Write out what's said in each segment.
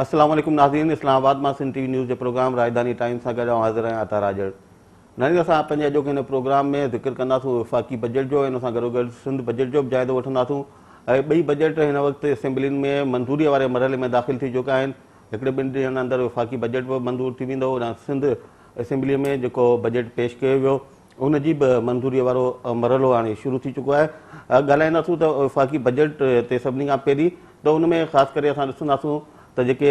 अस्सलाम वालेकुम नाज़रीन, इस्लामाबाद में सिंध टीवी न्यूज़ के प्रोग्राम राजधानी टाइम्स सां गॾु हाज़िर आहियां अता राजड़। नाज़रीन, असां पंहिंजे अॼोके हिन प्रोग्राम में ज़िक्र कंदासीं वफ़ाक़ी बजट जो, इन सां गॾोगॾु सिंध बजट जो बि जाइज़ो वठंदासीं। ॿई बजट हिन वक़्तु असेंबलियुनि में मंज़ूरीअ वारे मरहले में दाख़िल थी चुका आहिनि। हिकिड़े ॿिनि ॾींहंनि अंदरि वफ़ाक़ी बजट बि मंज़ूर थी वेंदो। सिंध असेंबलीअ में जेको बजट पेश कयो वियो उनजी बि मंज़ूरीअ वारो मरहलो हाणे शुरू थी चुको आहे। ॻाल्हाईंदासीं त वफ़ाक़ी बजट ते सभिनी खां पहिरीं त उन में ख़ासि करे असां ॾिसंदासीं त जेके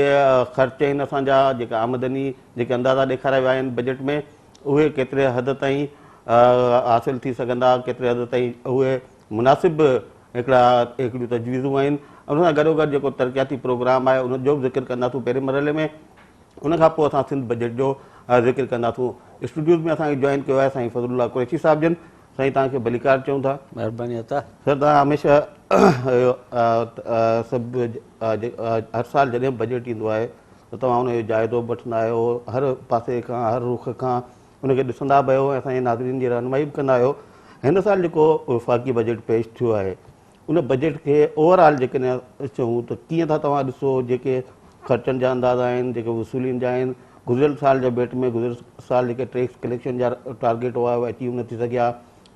ख़र्च आहिनि असांजा, जेका आमदनी, जेके अंदाज़ा ॾेखारिया विया आहिनि बजट में, उहे केतिरे हद ताईं हासिलु थी सघंदा, केतिरे हद ताईं उहे मुनासिबु हिकिड़ियूं तजवीज़ूं आहिनि। उन सां गॾोगॾु जेको तरक़ियाती प्रोग्राम आहे उनजो बि ज़िक्र कंदासीं पहिरें मरहले में। उनखां पोइ असां सिंध बजट जो ज़िक्र कंदासीं। स्टूडियोज़ में असांखे जॉइन कयो आहे साईं फज़लुल्लाह कुरैशी साहिब जन। साईं तव्हांखे भलीकार चऊं था। महिरबानी अता। सर, तव्हां हमेशह सभु हर साल जॾहिं बजट ईंदो आहे त तव्हां उनजो जाइज़ो बि वठंदा आहियो, हर पासे खां हर रुख खां उनखे ॾिसंदा बि आहियो ऐं असांजे नाज़रीन जी रहनुमाई बि कंदा आहियो। हिन साल जेको वफ़ाक़ी बजट पेश थियो आहे उन बजट खे ओवरऑल जेकॾहिं चऊं त कीअं था तव्हां ॾिसो? जेके ख़र्चनि जा अंदाज़ा आहिनि, जेके वसूलियुनि जा आहिनि, गुज़िरियल साल जे भेट में गुज़िरियल साल जेके टैक्स कलेक्शन जा टारगेट हुआ उहे अचीव न थी सघिया,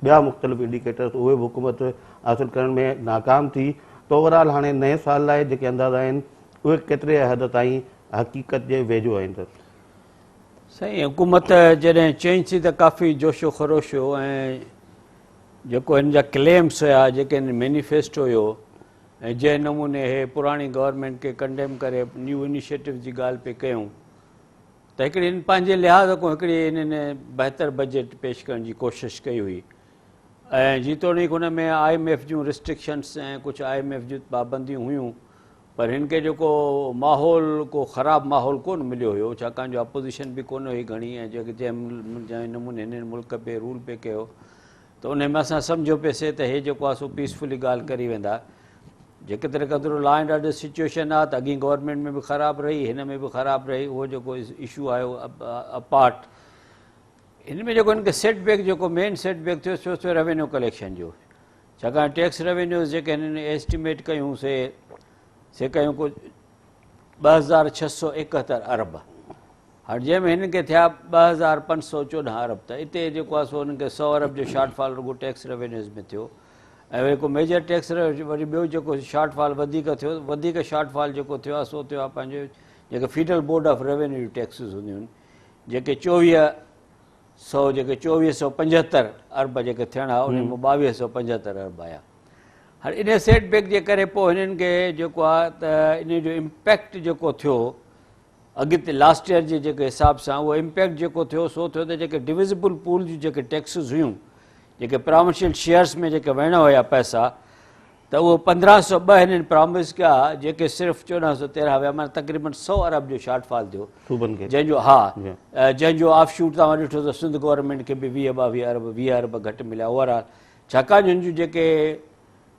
ॿिया मुख़्तलिफ़ इंडिकेटर्स उहे बि हुकूमत हासिलु करण में नाकाम थी। त ओवरऑल हाणे नए साल लाइ जेके अंदाज़ा आहिनि उहे केतिरे हद ताईं हक़ीक़त जे वेझो आहिनि? सर साईं, हुकूमत जॾहिं चईंसी त काफ़ी जोशो ख़रोश हो ऐं जेको हिन जा क्लेम्स हुया, जेके हिन मैनिफेस्टो हुयो ऐं जंहिं नमूने हे पुराणी गवर्नमेंट खे कंडेम करे न्यू इनिशिएटिव जी ॻाल्हि पे कयूं त हिकिड़ी हिन पंहिंजे लिहाज़ खां हिकिड़ी हिननि बहितर बजट पेश करण जी कोशिशि कई हुई। ऐं जीतोणीकि हुन में IMF जूं रिस्ट्रिक्शन्स ऐं कुझु IMF जूं पाबंदियूं हुयूं, पर हिन खे जेको माहौल को ख़राबु माहौल कोन मिलियो हुयो, छाकाणि जो अपोज़िशन बि कोन हुई घणी ऐं जेके जंहिं नमूने हिन मुल्क पे रूल पे कयो त उन में असां सम्झो पियोसीं त हे जेको आहे सो पीसफुली ॻाल्हि करी वेंदा। जेकेतिरे क़दुरु लॉ एंड ऑर्डर सिचुएशन आहे त अॻी गवर्नमेंट में बि ख़राबु रही, हिन में बि ख़राबु रही, उहो जेको इशू आयो अपार्ट, हिन में जेको हिनखे सेटबैक जेको मेन सेटबैक थियो सो थियो रेवेन्यू कलेक्शन जो। छाकाणि टैक्स रेवेन्यूज़ जेके हिननि एस्टिमेट कयूं से कयूं कुझु 2671 अरब, हाणे जंहिंमें हिननि खे थिया 2514 अरब। त हिते जेको आहे सो हुननि खे 100 अरब जो शॉर्टफॉल रुगो टैक्स रेवेन्यूज़ में थियो। ऐं वरी को मेजर टैक्स वरी ॿियो जेको शॉर्टफॉल वधीक थियो, वधीक शॉर्टफॉल जेको थियो आहे सो थियो आहे पंहिंजो जेके federal board of revenue taxis हूंदियूं आहिनि, जेके 2475 अरब जेके थियणा उन में 2275 अरब आया। हाणे इन सेटबैक जे करे पोइ हिननि खे जेको आहे त इन जो इम्पैक्ट जेको थियो अॻिते लास्ट ईयर जे जेके हिसाब सां, उहो इम्पैक्ट जेको थियो सो थियो त जेके डिविजिबल पूल जूं जेके टैक्सिस हुयूं, जेके प्रोविंशियल शेयर्स में जेके वेहणा हुया पैसा, त उहो 1502 हिननि प्रॉमिस कया, जेके सिर्फ़ु 1413 विया, माना तक़रीबन 100 अरब जो शॉर्टफॉल थियो जंहिंजो जंहिंजो ऑफशूट तव्हां ॾिठो त सिंध गवर्नमेंट खे बि 20 अरब घटि मिलिया ओवरऑल। छाकाणि हुन जूं जेके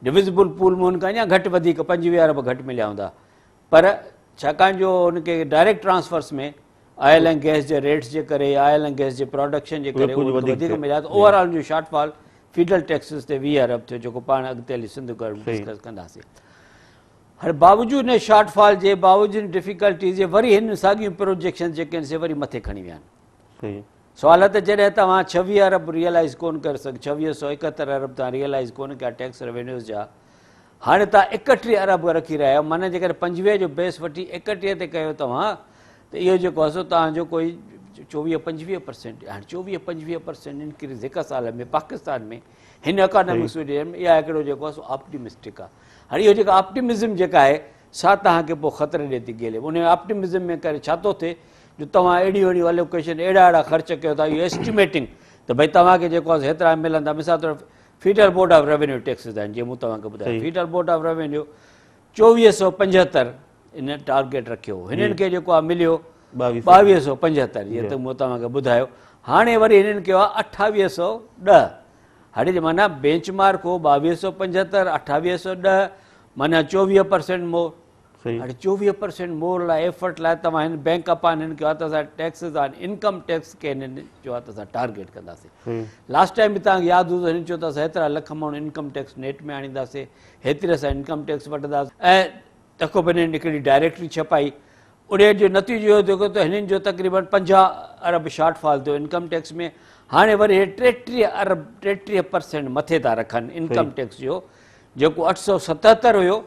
डिविजिबल पूल में हुनखां अञा घटि वधीक 25 अरब घटि मिलिया हूंदा, पर छाकाणि जो हुनखे डायरेक्ट ट्रांसफर्स में ऑयल ऐं गैस जे रेट्स जे करे, ऑयल ऐं गैस जे प्रोडक्शन जे करे वधीक मिलिया, त ओवरऑल जो शॉर्टफॉल फेडरल टैक्सिस ते 20 अरब थियो, जेको पाण अॻिते हली सिंध गवर्नमेंट डिस्कस कंदासीं। हाणे बावजूदि हिन शॉर्टफॉल जे बावजूदि डिफिकल्टीज़ जे वरी हिन साॻियूं प्रोजेक्शन जेके आहिनि से वरी मथे खणी विया आहिनि। सुवाल त जॾहिं तव्हां 26 अरब रियलाइज़ कोन करे सघो, 2671 अरब तव्हां रियलाइज़ कोन कया टैक्स रेवेन्यूज़ जा, हाणे तव्हां 31 अरब रखी रहिया आहियो, माना जेकर 25 जो बेस वठी 31 ते कयो तव्हां, त इहो जेको आहे सो तव्हांजो कोई 24-25%। हाणे 24-25% इंक्रीज़ हिकु साल में पाकिस्तान में हिन अकानमिक सिचुएशन में, इहा हिकिड़ो जेको आहे सो ऑप्टिमिस्टिक आहे। हाणे इहो जेका ऑप्टिमिज़म जेका आहे सा तव्हांखे पोइ ख़तरे ॾे थी गेले। उन ऑप्टिमिज़म में करे छा थो थिए जो तव्हां अहिड़ियूं एलोकेशन अहिड़ा ख़र्च कयो था, इहो एस्टिमेटिंग त भई तव्हांखे जेको आहे हेतिरा मिलंदा। मिसाल तौरु federal board of revenue taxis आहिनि, जीअं मूं तव्हांखे ॿुधायो, federal board of revenue 2475 in target रखियो, हिननि खे जेको आहे मिलियो 2275, जीअं त मूं तव्हांखे ॿुधायो। हाणे वरी हिननि कयो आहे 2810, हाणे माना बेंच मार्क हो 2275, 2810, माना 24% मोर। हाणे 24% मोर लाइ एफर्ट लाइ तव्हां हिन बैंक अपान हिन कयो आहे त असां टैक्सिस आहिनि, इनकम टैक्स खे हिननि चयो आहे त असां टारगेट कंदासीं। लास्ट टाइम बि तव्हांखे यादि हूंदो, हिन चयो त असां हेतिरा लख माण्हू इनकम टैक्स नेट में आणींदासीं, हेतिरे असां इनकम टैक्स वठंदासीं। ऐं तको बि हिननि हिकिड़ी डायरेक्टरी छपाई उन जो नतीजो इहो थियो त हिननि जो तक़रीबन 50 अरब शॉर्टफॉल थियो इनकम टैक्स में। हाणे वरी 33% मथे था रखनि इनकम टैक्स जो, जेको 877 हुयो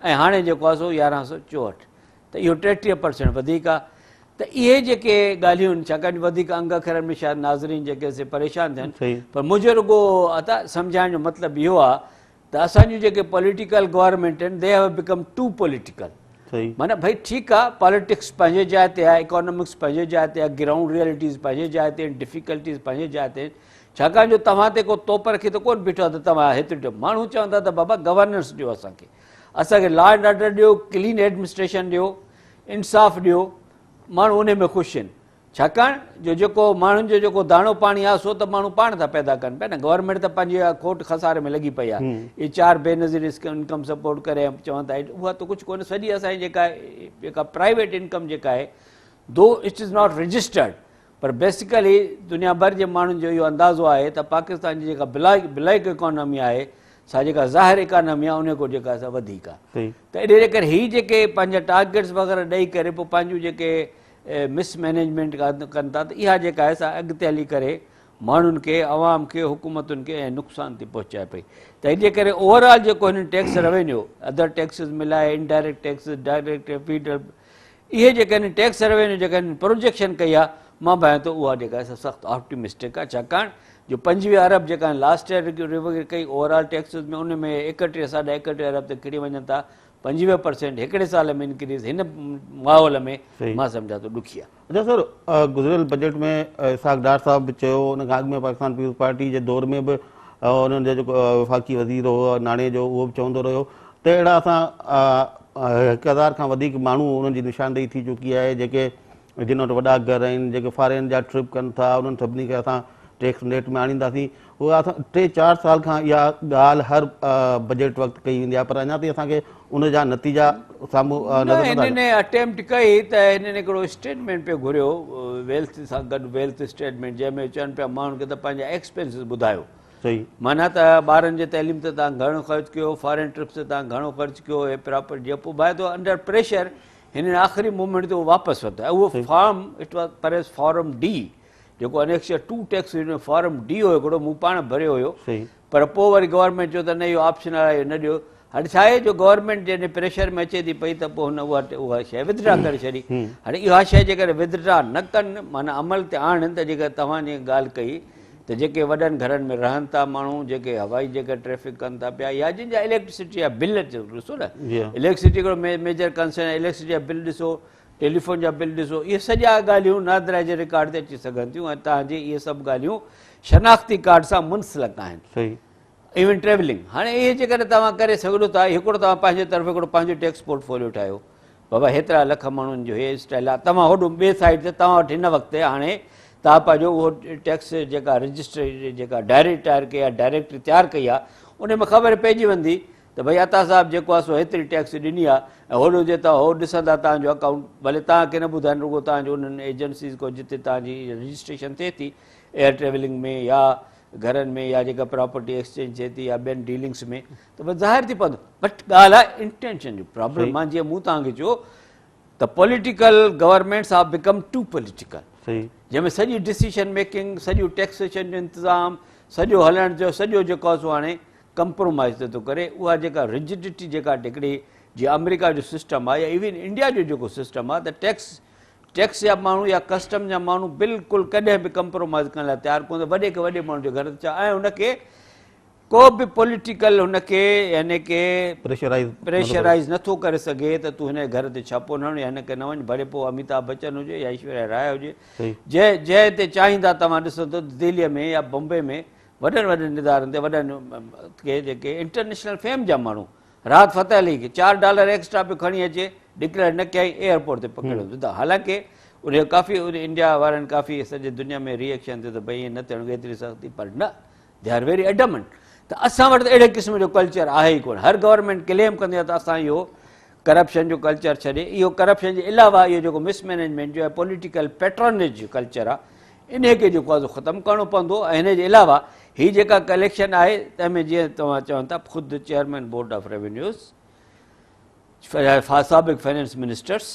ऐं हाणे जेको आहे सो 1164, त इहो 33% वधीक आहे। त इहे जेके ॻाल्हियूं आहिनि, छाकाणि वधीक अंग अखरनि में शायदि नाज़रीन जेके से परेशान थियनि, पर मुंहिंजो रुॻो अता सम्झाइण जो मतिलबु इहो आहे त असांजूं जेके पॉलिटिकल गवर्नमेंट आहिनि they have become to political. माना भई ठीकु आहे, पॉलिटिक्स पंहिंजे जाइ ते आहे, इकोनॉमिक्स पंहिंजे जाइ ते आहे, ग्राउंड रियलिटीज़ पंहिंजे जाइ ते आहिनि, डिफिकल्टीज़ पंहिंजे जाइ ते आहिनि। छाकाणि जो तव्हां ते को तोप रखी त कोन बीठो आहे त तव्हां हेतिरो माण्हू चवंदा त बाबा गवर्नेंस ॾियो असांखे, असांखे लॉ एंड ऑर्डर ॾियो, क्लीन एडमिनिस्ट्रेशन ॾियो, इंसाफ़ ॾियो, माण्हू उन में ख़ुशि आहिनि। छाकाणि जो जेको माण्हुनि जो जेको दाणो पाणी आहे सो त माण्हू पाण था पैदा कनि पिया न। गवर्नमेंट त पंहिंजे खोट खसारे में लॻी पई आहे, इहे 4 बेनज़ीर इनकम सपोर्ट करे चवनि था, उहा त कुझु कोन्हे। सॼी असांजी जेका प्राइवेट इनकम जेका आहे, दो इट इज़ नॉट रजिस्टर्ड, पर बेसिकली दुनिया भर जे माण्हुनि जो इहो अंदाज़ो आहे त पाकिस्तान जी जेका ब्लैक इकोनॉमी आहे, सा जेका ज़ाहिर इकोनॉमी आहे, उन खां जेका सा वधीक आहे। त इन करे हीअ जेके पंहिंजा टारगेट्स वग़ैरह ॾेई करे पोइ पंहिंजूं जेके मिसमैनेजमेंट कनि था, त इहा जेका आहे सा अॻिते हली करे माण्हुनि खे, अवाम खे, हुकूमतुनि खे ऐं नुक़सान थी पहुचाए पई। त इन करे ओवरऑल जेको हिननि टैक्स रेवेन्यू, अदर टैक्सिस मिलाए, इनडायरेक्ट टैक्सिस, डायरेक्ट फीडर, इहे जेके आहिनि टैक्स रेवेन्यू जेका आहिनि प्रोजेक्शन कई आहे, मां भायां थो उहा जेका आहे सख़्तु ऑप्टिमिस्टिक आहे। छाकाणि जो 25 अरब जेका आहिनि लास्ट ईयर कई ओवरऑल टैक्सिस में, उन में 31 साढा 31 अरब ते किरी वञनि था। 25% हिकिड़े साल में इंक्रीज़ हिन माहौल में मां सम्झां थो ॾुखी आहे। अच्छा सर, गुज़िरियल बजट में इसहाक डार साहब बि चयो, उन खां अॻु में पाकिस्तान पीपल्स पार्टी जे दौर में बि उन्हनि जो जेको वफ़ाक़ी वज़ीर हो नाणे जो, उहो बि चवंदो रहियो त अहिड़ा असां 1000 खां वधीक माण्हू उन्हनि जी निशानदेही थी चुकी आहे, जेके जिन वटि वॾा घर आहिनि, जेके फॉरेन जा ट्रिप कनि था, उन्हनि सभिनी खे असां टैक्स नेट में आणींदासीं। उहा असां 3-4 साल खां इहा ॻाल्हि हर बजट वक़्तु कई वेंदी आहे, पर अञा ताईं असांखे उनजा नतीजा साम्हूं नज़र हिननि अटैम्प्ट कई त हिननि हिकिड़ो स्टेटमेंट पियो घुरियो वेल्थ सां गॾु, वेल्थ स्टेटमेंट, जंहिंमें चवनि पिया माण्हुनि खे त पंहिंजा एक्सपेंसिस ॿुधायो। सही माना त ॿारनि जे तइलीम ते तव्हां घणो ख़र्चु कयो, फॉरेन ट्रिप्स ते तव्हां घणो ख़र्चु कयो, हे प्रॉपर्टी जो पोइ भाई थो अंडर प्रेशर हिननि आख़िरी मूवमेंट ते उहो वापसि वरितो ऐं उहो form it was press form D, जेको अनेक्शर 2 टैक्स फॉर्म डी हुयो हिकिड़ो, मूं पाण भरियो हुयो, पर पोइ वरी गवर्नमेंट चयो त न इहो ऑप्शनल आहे, न ॾियो। हाणे छा आहे जो गवर्नमेंट जॾहिं प्रेशर में अचे थी पई त पोइ हुन उहा शइ विदड्रा करे छॾी। हाणे इहा शइ जेकॾहिं विदड्रा न कनि, माना अमल ते आणनि, त जेका तव्हां जी ॻाल्हि कई त जेके वॾनि घरनि में रहनि था माण्हू, जेके हवाई जेके ट्रैफिक कनि था पिया, या जिन जा इलेक्ट्रिसिटी जा बिल ॾिसो न, इलेक्ट्रिसिटी हिकिड़ो मेजर कंसर्न आहे, इलेक्ट्रिसिटी जा बिल ॾिसो, टेलीफोन जा बिल ॾिसो, इहे सॼा ॻाल्हियूं नादरा जे रिकॉर्ड ते अची सघनि थियूं ऐं तव्हांजी इहे सभु ॻाल्हियूं शनाख़्ती कार्ड सां मुंसलिक आहिनि। इवन ट्रेवलिंग, हाणे इहे जेकॾहिं तव्हां करे सघो था, हिकिड़ो तव्हां पंहिंजे तरफ़ हिकिड़ो पंहिंजो टैक्स पोर्टफोलियो ठाहियो, बाबा हेतिरा लख माण्हुनि जो हे स्टाइल आहे, तव्हां होॾो ॿिए साइड ते तव्हां वटि हिन वक़्तु हाणे तव्हां पंहिंजो उहो टैक्स जेका रजिस्टर जेका डायरेक्ट तयारु कई आहे, डायरेक्ट तयारु कई आहे, उन में ख़बर पइजी वेंदी त भई अता साहिबु जेको आहे सो हेतिरी टैक्स ॾिनी आहे, ऐं होॾो जे तव्हां हो ॾिसंदा तव्हांजो अकाउंट, भले तव्हांखे न ॿुधाइनि, रुॻो तव्हांजो उन्हनि एजेंसीज़ को जिते तव्हांजी रजिस्ट्रेशन थिए थी एयर ट्रेवलिंग में या घरनि में, या जेका प्रॉपर्टी एक्सचेंज थिए थी या ॿियनि डीलिंग्स में, त बसि ज़ाहिर थी पवंदो। बट ॻाल्हि आहे इंटेंशन जो प्रॉब्लम। मां जीअं मूं तव्हांखे चयो त political governments are become to political, जंहिंमें सॼी डिसीशन मेकिंग, सॼो टैक्सेशन जो इंतिज़ाम, सॼो हलण जो सॼो जेको आहे सो हाणे कंप्रोमाइज़ थो करे। उहा जेका रिजिडिटी जेका हिकिड़ी जीअं अमेरिका जो सिस्टम आहे या इवन इंडिया जो जेको सिस्टम आहे, त टैक्स जा माण्हू या कस्टम जा माण्हू बिल्कुलु कॾहिं बि कंप्रोमाइज़ करण लाइ तयारु कोन, वॾे खां वॾे माण्हू जे घर ते ऐं हुनखे को बि पॉलिटिकल हुनखे यानी की प्रेशराइज़ नथो करे सघे त तूं हिन घर ते छापो न हण या हिनखे न वञ, भले पोइ अमिताभ बच्चन हुजे या ऐश्वर्या राय हुजे, जंहिं ते चाहींदा तव्हां ॾिसंदो दिल्लीअ में या बॉम्बे में वॾनि वॾनि इदारनि ते वॾनि के जेके इंटरनेशनल फेम जा माण्हू, राहत फ़तेह अली खे $4 एक्स्ट्रा पियो खणी अचे, डिक्लेयर न कयईं, एयरपोर्ट ते पकड़ियो विधा। हालांकि उन काफ़ी इंडिया वारनि काफ़ी सॼे दुनिया में रिएक्शन थियो त भई ईअं न थियणो एतिरी सख़्ती, पर न, दे आर वेरी एडमंट। त असां वटि त अहिड़े क़िस्म जो कल्चर आहे ई कोन। हर गवर्नमेंट क्लेम कंदी आहे त असां इहो करप्शन जो कल्चर छॾे, इहो करप्शन जे अलावा इहो जेको मिसमैनेजमेंट जो आहे, पॉलिटिकल पैट्रनेज जो कल्चर आहे, इन खे जेको आहे ख़तमु करिणो पवंदो। ऐं हिन जे अलावा हीअ जेका कलेक्शन आहे, तंहिंमें जीअं तव्हां चवनि था ख़ुदि चेयरमैन बोर्ड ऑफ रेवेन्यूज़, साबिक़ फाइनेंस मिनिस्टर्स,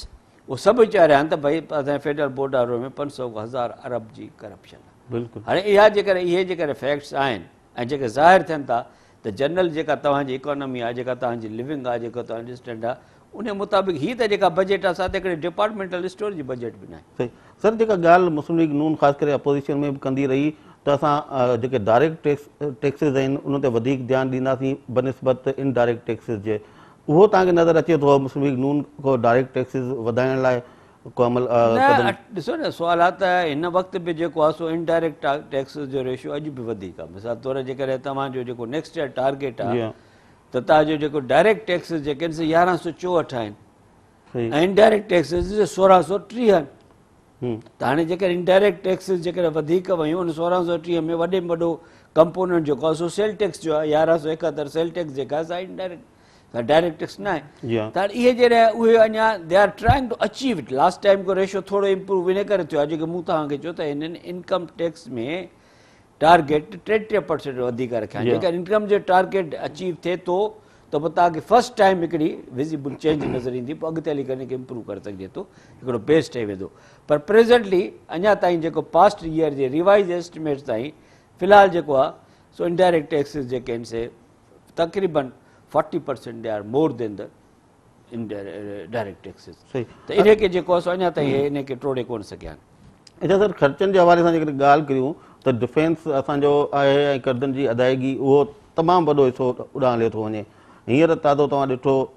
उहो सभु चरिया आहिनि त भई असांजे फेडरल बोर्ड में 500,000 अरब जी करप्शन आहे। बिल्कुलु हाणे इहा जेकॾहिं इहे जेकॾहिं फैक्ट्स आहिनि ऐं जेके ज़ाहिर थियनि था त जनरल जेका तव्हांजी इकोनॉमी आहे, जेका तव्हांजी लिविंग आहे, जेको तव्हांजो स्टैंड आहे, उन मुताबिक़ हीअ त जेका बजट आहे, असां त हिकिड़े डिपार्टमेंटल स्टोर जी बजट बि न आहे। सही सर, जेका ॻाल्हि मुस्लिम लीग नून ख़ासि करे अपोज़िशन में बि कंदी रही त असां जेके डायरेक्ट टैक्सिस आहिनि उन ते वधीक ध्यानु ॾींदासीं बनिस्बत इनडायरेक्ट टैक्सिस जे, उहो तव्हांखे नज़र अचे थो मुस्लिम लीग नून को डायरेक्ट टैक्सिस वधाइण लाइ को अमल न? ॾिसो न, सुवाल आहे त हिन वक़्तु बि जेको आहे सो इनडायरेक्ट टैक्सिस जो रेशियो अॼु बि वधीक आहे। मिसाल तौर जेकॾहिं तव्हांजो जेको नेक्स्ट ईयर टारगेट आहे त तव्हांजो जेको डायरेक्ट टैक्सिस जेके आहिनि से 1164 आहिनि ऐं इनडायरेक्ट टैक्सिस 1630 आहिनि। त हाणे जेकॾहिं इनडायरेक्ट टैक्सिस जेकॾहिं वधीक वयूं उन 1630 में वॾे में वॾो कंपोनेंट जेको आहे सो सेल टैक्स जो आहे। 1171 सेल टैक्स जेका आहे सा इनडायरेक्ट, डायरेक्ट टैक्स न आहे। त हाणे इहे जॾहिं उहे अञा they are trying to achieve it. Last time को रेशियो थोरो इम्प्रूव इन करे थियो आहे जेके मूं तव्हांखे चयो त हिननि इनकम टैक्स में टारगेट 33% वधीक रखिया आहिनि। जेकॾहिं इनकम जो टारगेट अचीव थिए थो त पोइ तव्हांखे फस्ट टाइम हिकिड़ी विज़िबल चेंज नज़र ईंदी, पोइ अॻिते हली करे इम्प्रूव करे सघिजे थो, हिकिड़ो बेस ठही वेंदो। पर प्रेज़ेंटली अञा ताईं जेको पास्ट ईयर जे रिवाइज़ एस्टिमेट्स ताईं फ़िलहालु जेको आहे सो इनडायरेक्ट टैक्सिस जेके आहिनि से तक़रीबन 40% they are more than the direct taxes. त इनखे जेको आहे सो अञा ताईं इनखे टोड़े कोन सघिया आहिनि। अच्छा सर, ख़र्चनि जे हवाले सां जेकॾहिं ॻाल्हि करियूं त डिफेंस असांजो आहे ऐं कर्ज़नि जी अदायगी उहो तमामु वॾो हिसो उॾाम हलियो थो वञे। हींअर ताज़ो तव्हां ॾिठो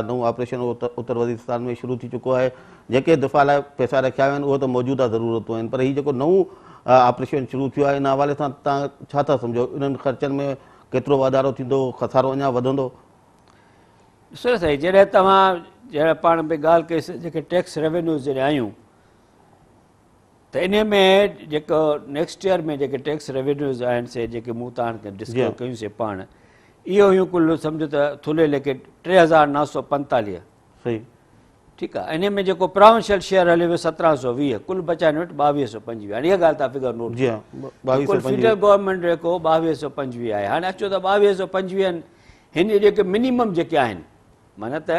नओं ऑपरेशन उत्तर वज़ीरिस्तान में शुरू थी चुको आहे। जेके दिफ़ा लाइ पैसा रखिया विया आहिनि उहो त मौजूदा ज़रूरतूं आहिनि, पर हीउ जेको नओं ऑपरेशन शुरू थियो आहे इन हवाले सां तव्हां छा था सम्झो? इन्हनि ख़र्चनि में केतिरो वाधारो थींदो, खसारो अञा वधंदो? ॾिसो न साईं, जॾहिं जॾहिं पाण बि ॻाल्हि कईसीं जेके टैक्स रेवेन्यूज़ जॾहिं आयूं त इन में जेको नेक्स्ट ईयर में जेके टैक्स रेवेन्यूज़ आहिनि से जेके मूं तव्हांखे डिस्कस कयूंसीं पाण, इहो हुयूं कुल सम्झो त थुले लेखे 3945। सही, ठीकु आहे। इन में जेको प्रोविंशियल शेयर हलियो वियो 1720, कुल बचाइनि वटि 2225। हाणे इहा ॻाल्हि तव्हां फिगर नोट कयो। कुल फेडरल गवर्नमेंट जेको 2225 आहे। हाणे अचो त 2225 हिन जेके मिनिमम जेके आहिनि, माना त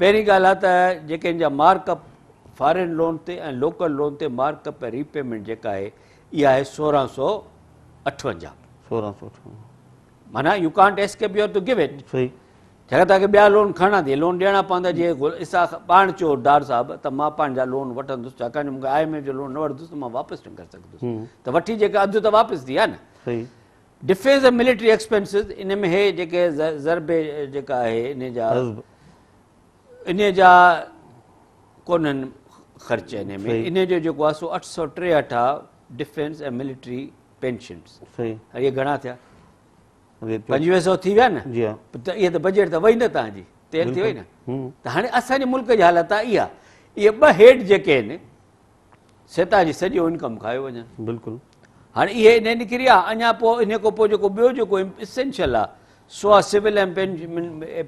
पहिरीं ॻाल्हि आहे त जेके हिन जा मार्कअप फॉरेन लोन ते ऐं लोकल लोन ते मार्कअप ऐं रीपेमेंट जेका आहे इहा आहे 1658। माना you can't escape your to give it. सही, जेका तव्हांखे ॿिया लोन खणा थी, लोन ॾियणा पवंदा। जीअं इसा पाण चयो डार साहिबु त मां पंहिंजा लोन वठंदुसि, छाकाणि मूंखे IMF जो लोन न वठंदुसि त मां वापसि न करे सघंदुसि, त वठी जेका अधु त वापसि थी आहे न। सही, डिफेंस ऐं मिलिट्री एक्सपेंसिस इन में हे जेके ज़रबे जेका आहे इन जा कोन्हनि ख़र्च इन में। इन जो जेको आहे सो 863 आहे डिफेंस ऐं मिलिट्री पेंशन्स। सही, इहे घणा थिया? 2500 थी विया न। त इहे त बजट त वई न तव्हांजी, तेल थी वई न। त हाणे असांजे मुल्क जी हालत आहे इहा, इहे ॿ हेड जेके आहिनि से जी सॼो इनकम खायो वञनि। बिल्कुलु। हाणे इहे इन निकिरी आहे। अञा पोइ इन खां पोइ जेको ॿियो जेको इसेंशियल आहे सो आहे सिविल ऐं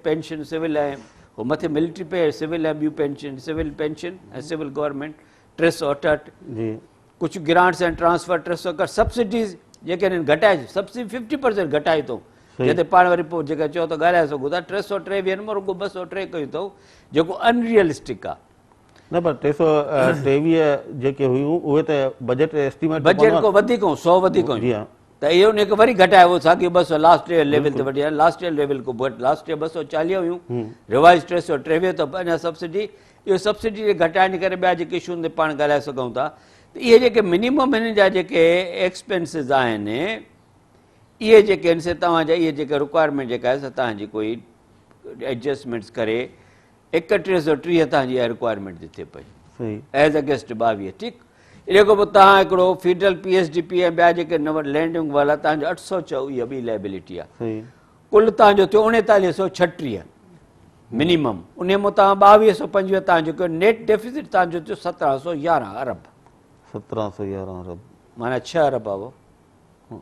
पेंशन, सिविल ऐं उहो मथे मिलिट्री पे, सिविल ऐं ॿियूं पेंशन, सिविल पेंशन ऐं सिविल गवर्नमेंट 368। कुझु ग्रांट्स एंड ट्रांसफर 361। सब्सिडीज़ जेके आहिनि घटाए, सब्सिडी 50% घटाई अथऊं, जिते पाण वरी पोइ जेका चयो त ॻाल्हाए सघूं था। 323 में रुॻो 203 कयूं अथऊं, जेको अनरियलिस्टिक आहे। न पर 323 जेके हुयूं उहे त बजट एस्टिमेट बजट खां वधीक 100 वधीक हुयूं। त इहो उन खे वरी घटाए उहो साॻी 200 लास्ट ईयर लेवल ते वठी आया। लास्ट ईयर लेवल खां घटि, लास्ट ईयर 240 हुयूं, रिवाइज़ 323। त अञा सब्सिडी, इहो सब्सिडी घटाइण करे ॿिया जेके इशू ते पाण ॻाल्हाए सघूं था। त इहे जेके मिनिमम हिन जा जेके एक्सपेंसिस आहिनि, इहे जेके आहिनि से तव्हांजा इहे जेके रिक्वायरमेंट जेका आहे तव्हांजी कोई एडजस्टमेंट्स करे 3130 तव्हांजी इहा रिक्वायरमेंट थी थिए पई एज़ अगेंस्ट 22। ठीकु। इन खां पोइ तव्हां हिकिड़ो फेडरल PSDP ऐं ॿिया जेके लैंडिंग वाला तव्हांजो 804 इहा ॿी लाइबिलिटी आहे। कुल तव्हांजो थियो 3936 मिनिमम। उन में तव्हां 2225 तव्हांजो कयो। नेट डेफिसिट तव्हांजो थियो 1711 अरब। 1711 अरब माना 6 अरब आहे,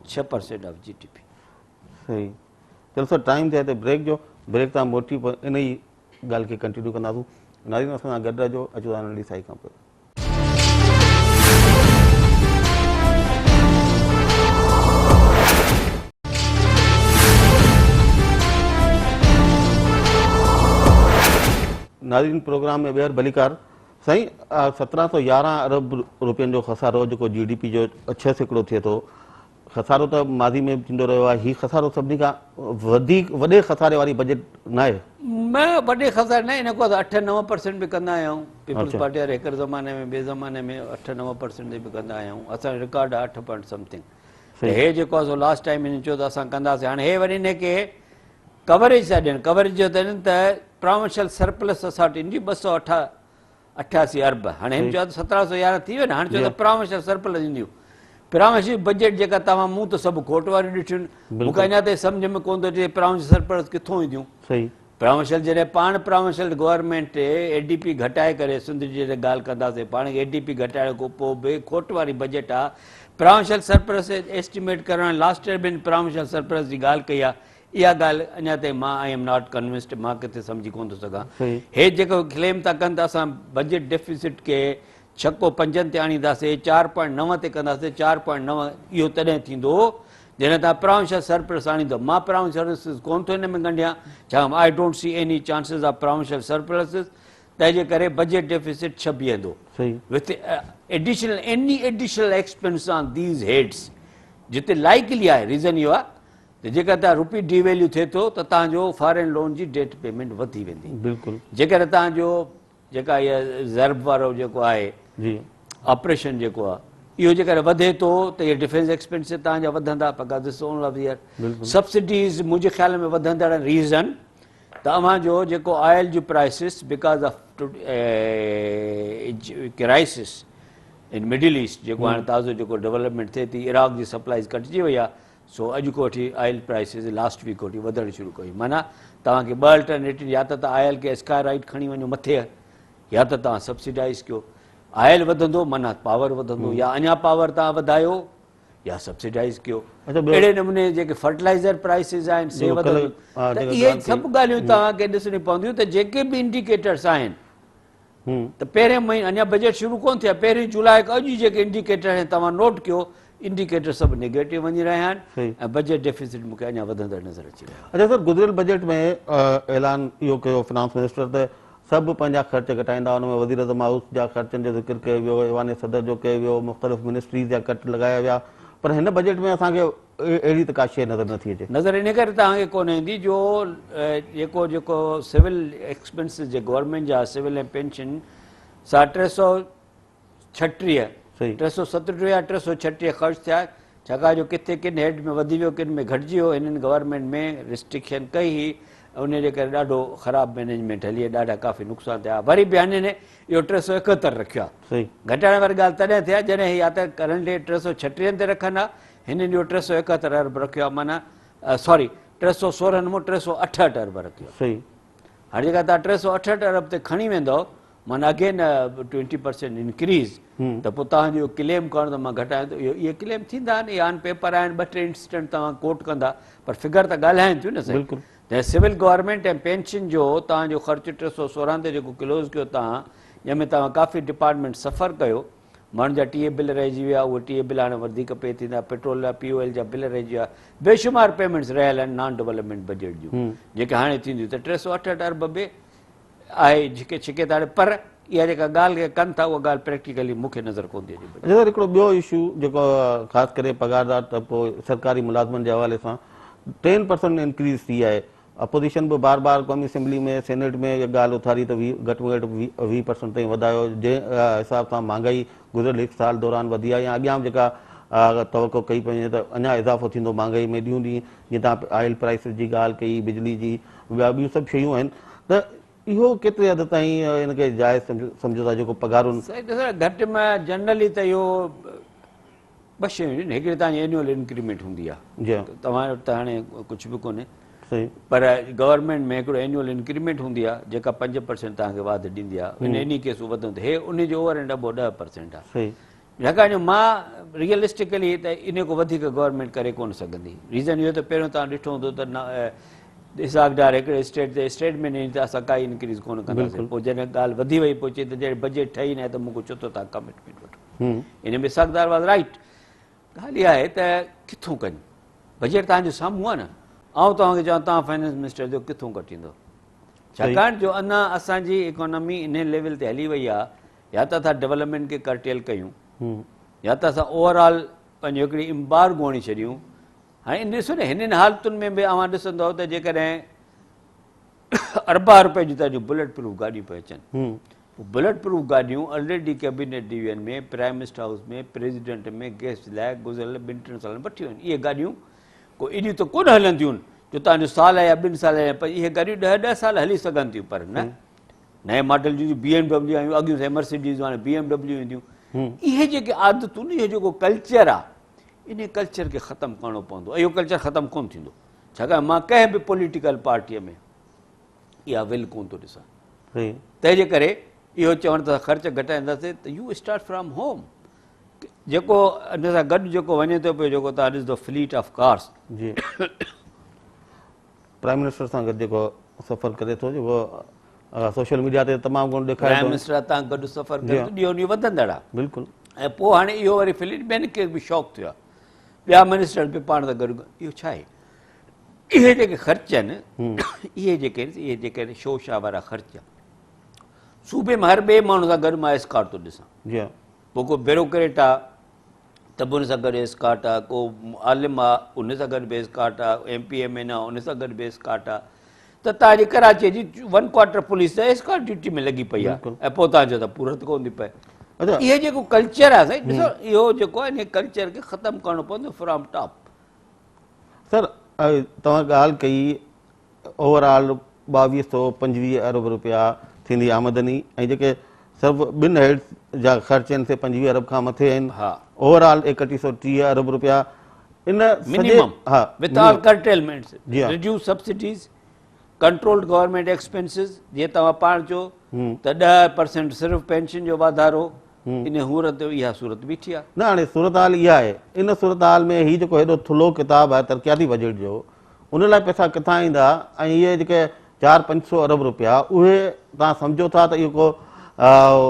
6% ऑफ GDP। सही। चलो सर, टाइम थिए त ब्रेक जो, ब्रेक तां मोटी इन ई ॻाल्हि खे कंटिन्यू कंदासीं। नाज़रीन असां सां गॾु रहिजो। अचो था नंढी साई खां पोइ। नाज़रीन, प्रोग्राम में ॿीहर भलीकार। साईं 1711 अरब रुपयनि जो खसारो जेको GDP जो 6 सैकड़ो थिए थो, खसारो त माज़ी में बि थींदो रहियो आहे, हीउ खसारो सभिनी खां वधीक वॾे खसारे वारी बजट न आहे। मैं वॾे ख़ज़ाने न इन को 8-9% बि कंदा आहियूं। पीपल्स पार्टी वारे हिकड़े ज़माने में ॿिए ज़माने में 8-9% बि कंदा आहियूं। असांजो रिकॉर्ड आहे 8 पॉइंट समथिंग। त हे जेको आहे सो लास्ट टाइम हिन चयो त असां कंदासीं। हाणे हे वरी हिनखे कवरेज था ॾियनि। कवरेज जो त ॾियनि त प्रोविंशियल सरप्लस असां वटि ईंदी 288 अरब। हाणे हिन चयो त 1711 थी वियो न, हाणे चयो त प्रोविंशियल सरप्लस ईंदियूं। प्रोविंशियल बजट जेका तव्हां मूं त सभु खोट वारियूं ॾिठियूं, मूंखे अञा ताईं सम्झ में कोन थो अचे प्रोविंशियल सरप्लस किथां ईंदियूं। सही प्रोविंशियल जॾहिं पाण प्रोविंशियल गवर्नमेंट ADP घटाए करे सिंध जी जॾहिं ॻाल्हि कंदासीं, पाण खे ADP घटाइण खां पोइ बि खोट वारी बजट आहे। प्रोविंशियल सरप्लस एस्टिमेट करण लास्ट ईयर बि प्रोविंशियल सरप्लस जी ॻाल्हि कई आहे। इहा ॻाल्हि अञा ताईं मां आई एम नॉट कन्विंस्ड, मां किथे सम्झी कोन थो सघां। हे जेको क्लेम था कनि त असां बजट डेफिसिट खे 6.5 ते आणींदासीं, 4.9 ते कंदासीं, 4.9 इहो तॾहिं थींदो जॾहिं तव्हां प्रोविंशियल सरप्लस आणींदो। मां प्रोविंशियल सरप्लस कोन थो हिन में ॻंढियां, छा I don't see any chances of provincial surpluses, तंहिंजे करे बजट डेफिसिट 6 बीहंदो with additional any additional expense on these heads. जिते लाइकली आहे, रीज़न इहो आहे त जेकर तव्हां रुपी डिवैल्यू थिए थो त तव्हांजो फॉरेन लोन जी डेट पेमेंट वधी वेंदी। बिल्कुलु। जेकर तव्हांजो जेका इहा ज़र्ब वारो जेको आहे जी ऑपरेशन जेको आहे इहो जेकर वधे थो त इहे डिफेंस एक्सपेंसिस तव्हांजा वधंदा। Because this on of year subsidies मुंहिंजे ख़्याल में वधंदड़ रीज़न तव्हांजो जेको ऑयल जो prices because of crisis in middle east, जेको हाणे ताज़ो जेको डेवलपमेंट थिए थी, इराक जी सप्लाईज़ कटिजी वई आहे। सो अॼु को वठी ऑयल प्राइसिस लास्ट वीक वठी वधणु शुरू कई। माना तव्हांखे 2 अल्टरनेटिव, या त तव्हां ऑयल खे स्काई राइट खणी वञो मथे, या त तव्हां सब्सिडाइज़ कयो। ऑयल वधंदो माना पावर वधंदो, या अञा पावर तव्हां वधायो या सब्सिडाइज़ कयो। अहिड़े नमूने जेके फर्टिलाइज़र प्राइसिस आहिनि से वधंदियूं। त इहे सभु ॻाल्हियूं तव्हांखे ॾिसणी पवंदियूं त जेके बि इंडिकेटर्स आहिनि त पहिरें महीने अञा बजट शुरू कोन थिया, 1 जुलाई खां अॼु जेके इंडिकेटर आहिनि तव्हां नोट कयो, इंडिकेटर सभु नेगेटिव वञी रहिया आहिनि ऐं बजट डेफिसिट मूंखे अञा वधंदड़ नज़र अची रहियो आहे। अच्छा सर, गुज़िरियल बजट में ऐलान इहो कयो फाइनेंस मिनिस्टर त सभु पंहिंजा ख़र्च घटाईंदा। हुन में वज़ीर आज़म हाउस जा ख़र्चनि जो ज़िक्र कयो वियो, ऐवान सदर जो कयो वियो, मुख़्तलिफ़ मिनिस्ट्रीज़ जा कट लॻाया विया, पर हिन बजट में असांखे अहिड़ी त का शइ नज़र नथी अचे। नज़र इन करे तव्हांखे कोन ईंदी जो जेको सिविल एक्सपेंसिस जे गवर्नमेंट जा सिविल ऐं पेंशन सां 336 337 या 336 ख़र्च थिया। छाकाणि जो किथे किन हेड में वधी वियो, किन में घटिजी वियो। हिननि गवर्नमेंट में रिस्ट्रिक्शन कई हुई, उन जे करे ॾाढो ख़राबु मैनेजमेंट हली, ॾाढा काफ़ी नुक़सान थिया। वरी बि हिननि इहो 371 रखियो आहे। घटाइण वारी ॻाल्हि तॾहिं थिया जॾहिं या त करंटली 336 ते रखंदा, हिननि इहो 371 अरब रखियो आहे। माना सॉरी 316 में 368 अरब रखियो आहे। हाणे जेका तव्हां 368 अरब ते खणी वेंदव, माना अगेन 20% इंक्रीज़, त पोइ तव्हांजो क्लेम करणु त मां घटायां थो, इहे क्लेम थींदा आहिनि, इहे ऑन पेपर आहिनि। 2-3 इंस्टेंट तव्हां कोट कंदा, पर फिगर त ॻाल्हाइनि थियूं न साईं। त सिविल गवर्नमेंट ऐं पेंशन जो तव्हांजो ख़र्चु 316 ते जेको क्लोज़ कयो तव्हां, जंहिंमें तव्हां काफ़ी डिपार्टमेंट सफ़र कयो, माण्हुनि जा टीह बिल रहिजी विया, उहे टीह बिल हाणे वधीक पे थींदा, पेट्रोल जा POL जा बिल रहिजी विया, बेशुमार पेमेंट्स रहियल आहिनि नॉन डेवलपमेंट बजट जूं जेके हाणे थींदियूं। त 368 अरब बि आहे जेके छिके था। पर इहा जेका ॻाल्हि कनि था उहा ॻाल्हि प्रैक्टिकली मूंखे नज़र कोन थी अचे। सर, हिकिड़ो ॿियो इशू जेको ख़ासि करे पघारदार तबको सरकारी मुलाज़िमनि जे हवाले सां 10% इंक्रीज़ थी आहे। अपोज़िशन बि बार बार क़ौमी असेंबली में सेनेट में इहा ॻाल्हि उथारी त घटि में घटि 20% ताईं वधायो। जंहिं हिसाब सां महांगाई गुज़िरियल 1 साल दौरान वधी आहे, या अॻियां जेका तवको कई पई त अञा इज़ाफ़ो थींदो महांगाई में ॾींहों ॾींहुं। जीअं तव्हां ऑयल प्राइसिस जी ॻाल्हि कई, बिजली जी, ॿियूं सभु शयूं आहिनि, त इहो केतिरे हद ताईं हिनखे जाइज़ सम्झो था जेको पघारुनि? घटि में जनरली त इहो 2 शयूं आहिनि। हिकिड़ी तव्हांजी एनुअल इंक्रीमेंट हूंदी आहे, तव्हां वटि त हाणे कुझु बि कोन्हे, पर गवर्नमेंट में हिकिड़ो एनुअल इंक्रीमेंट हूंदी आहे जेका 5% तव्हांखे वाधि ॾींदी आहे। इन केसूं वधंदो, हे उन जो ओवर एंड अबो 10% आहे। छाकाणि जो मां रियलिस्टिकली त इन खां वधीक गवर्नमेंट करे कोन सघंदी। रीज़न इहो त पहिरियों तव्हां ॾिठो हूंदो त हिसाबदार हिकिड़े स्टेट में न त असां काई इंक्रीज़ कोन कंदासीं। पोइ जॾहिं ॻाल्हि वधी वई, पोइ चई त जॾहिं बजट ठही न त मूंखे चओ त तव्हां कमिटमेंट वठो। इन में हिसाबदार वाज़ राइट। ॻाल्हि इहा आहे त किथां कनि, बजट तव्हांजे साम्हूं आहे न। ऐं तव्हांखे चवां तव्हां फाइनेंस मिनिस्टर जो किथां घटींदो, छाकाणि जो अञा असांजी इकोनॉमी इन लेवल ते हली वई आहे या त असां डेवलपमेंट खे कर्टेल कयूं हम्म, या त असां ओवरऑल पंहिंजो हिकिड़ी इम्बार्गो हणी छॾियूं। हाणे इन ॾिसो न हिननि हालतुनि में बि अव्हां ॾिसंदव त जेकॾहिं अरबा रुपए जी त अॼु बुलेट प्रूफ गाॾियूं पियूं अचनि, हम्म, बुलेट प्रूफ गाॾियूं ऑलरेडी कैबिनेट डिवीजन में, प्राइम मिनिस्टर हाउस में, प्रेसिडेंट में गेस्ट लाइ गुज़िरियल 2-3 सालनि में वठी वञनि। इहे गाॾियूं को एॾियूं त कोन हलंदियूं आहिनि जो तव्हांजो साल या 2 साल या पर इहे गाॾियूं 10-10 साल हली सघनि थियूं, पर न नए मॉडल जूं BMW आयूं, अॻियूं से मर्सिडीज़ हाणे BMW ईंदियूं। इहे जेके आदतूं न, इहो जेको कल्चर आहे, इन कल्चर खे ख़तमु करिणो पवंदो। इहो कल्चर ख़तमु कोन थींदो, छाकाणि मां कंहिं बि पॉलिटिकल पार्टीअ में इहा विल कोन थो ॾिसां। सही, तंहिंजे करे इहो चवण त ख़र्च घटाईंदासीं त यू स्टार्ट फ्रॉम होम। जेको इन सां गॾु जेको वञे थो पियो, जेको तव्हां ॾिसंदो फ्लीट ऑफ कार्स, जी प्राइम मिनिस्टर सां गॾु जेको सफ़र करे थो, जेको सोशल मीडिया ते तमामु घणो ॾेखारे प्राइम थो, मिनिस्टर तां गॾु सफ़र करे थो, ॾींहों ॾींहुं वधंदड़ आहे। बिल्कुलु ऐं पोइ हाणे इहो वरी फ्लीट ॿियनि खे बि शौक़ु थियो आहे, ॿिया मिनिस्टर बि पाण सां गॾु। इहो छा आहे, इहे जेके ख़र्च आहिनि, इहे जेके आहिनि शो शा वारा ख़र्च आहे। सूबे में हर ॿिए माण्हू सां गॾु मां एस्कॉर्ट थो ॾिसां, जी हा, पोइ को ब्यूरोक्रेट आहे त बि उन सां गॾु एस्कॉर्ट आहे, को आलिम आहे उन सां गॾु बि एस्कॉर्ट आहे, MPMN आहे उन सां गॾु बि एस्कॉर्ट आहे। त तव्हांजी कराची जी 1 क्वार्टर पुलिस त एस्कॉर्ट ड्यूटी में लॻी पई आहे, ऐं पोइ तव्हांजो त पूरत कोन थी पए। अच्छा इहे जेको कल्चर आहे साईं, ॾिसो इहो जेको आहे इन कल्चर खे ख़तमु करिणो पवंदो फ्रॉम टॉप। सर तव्हां ॻाल्हि कई ओवरऑल 2225 अरब रुपया थींदी आमदनी, ऐं जेके सभु 2 हेड्स जा ख़र्च आहिनि से 25 अरब खां मथे आहिनि, हा ओवरऑल 3130 अरब रुपया इन मिनिमम हा विथ ऑल कर्टेलमेंट्स, जी हा, reduce subsidies, controlled government expenses. जीअं तव्हां पाण चयो त 10% सिर्फ़ु पेंशन जो वाधारो, इन सूरत इहा सूरत बीठी आहे। न हाणे सूरत हाल इहा आहे, इन सूरत हाल में हीउ जेको हेॾो थुल्हो किताबु आहे तरक़ियाती बजट जो, उन लाइ पैसा किथां ईंदा, ऐं इहे जेके 400-500 अरब रुपया उहे तव्हां सम्झो था त इहो को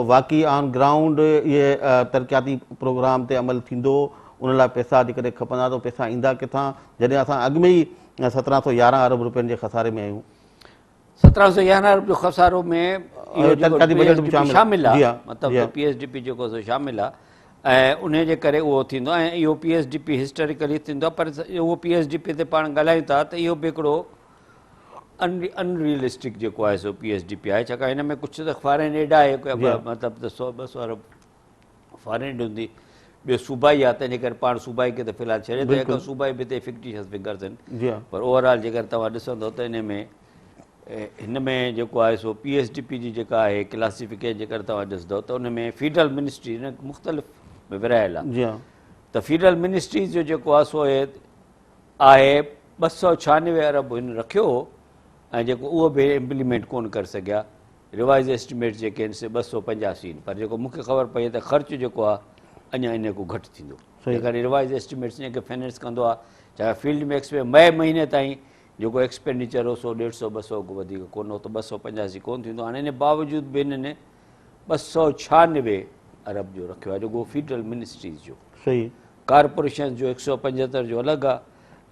वाक़ई ऑन ग्राउंड इहे तरक़ियाती प्रोग्राम ते अमल थींदो, उन लाइ पैसा जेकॾहिं खपंदा त पैसा ईंदा किथां, जॾहिं असां अॻु में ई 1711 अरब रुपयनि जे खसारे में आहियूं। 1711 अरब जो खसारो में इहो तरक़ियाती बजट बि शामिल जी आहे, हा, मतिलबु PSDP जेको सो शामिल आहे, ऐं उन जे करे उहो थींदो आहे। ऐं इहो PSDP हिस्टोरिकली थींदो आहे, पर उहो PSDP ते पाण ॻाल्हायूं था त इहो बि हिकिड़ो अनरियलिस्टिक जेको आहे सो PSDP आहे, छाकाणि हिन में कुझु त फॉरेन एड आहे, मतिलबु त 100-200 अरब फॉरेन एड हूंदी, ॿियो सूबाई आहे, तंहिंजे करे पाण सूबाई खे त फ़िलहालु छॾे थो, सूबाई बि हिते फिक्टिशियस फिगर्स आहिनि। जी हा, पर ओवरऑल जेकर तव्हां ॾिसंदव त हिन में जेको आहे सो PSDP जी जेका आहे क्लासिफिकेशन जेकर तव्हां ॾिसंदव त उन में फेडरल मिनिस्ट्री मुख़्तलिफ़ में विरहायल आहे। जी हा, त फेडरल मिनिस्ट्रीज़ जो जेको आहे सो आहे 296 अरब हिन रखियो, ऐं जेको उहो बि इम्प्लीमेंट कोन करे सघिया। रिवाइज़ एस्टिमेट जेके आहिनि से 285 आहिनि, पर जेको मूंखे ख़बर पई त ख़र्च जेको आहे अञा इन खां घटि थींदो, जेकॾहिं रिवाइज़ एस्टिमेट्स जेके फाइनेंस कंदो आहे, चाहे फील्ड में मई महीने ताईं जेको एक्सपेंडिचर हो सो 150-200 खां वधीक कोन हो, त 285 कोन थींदो। हाणे इन बावजूदि बि हिननि 296 अरब जो रखियो आहे, जेको फेडरल मिनिस्ट्रीज़ जो। सही, कॉरपोरेशन जो 175 जो अलॻि आहे।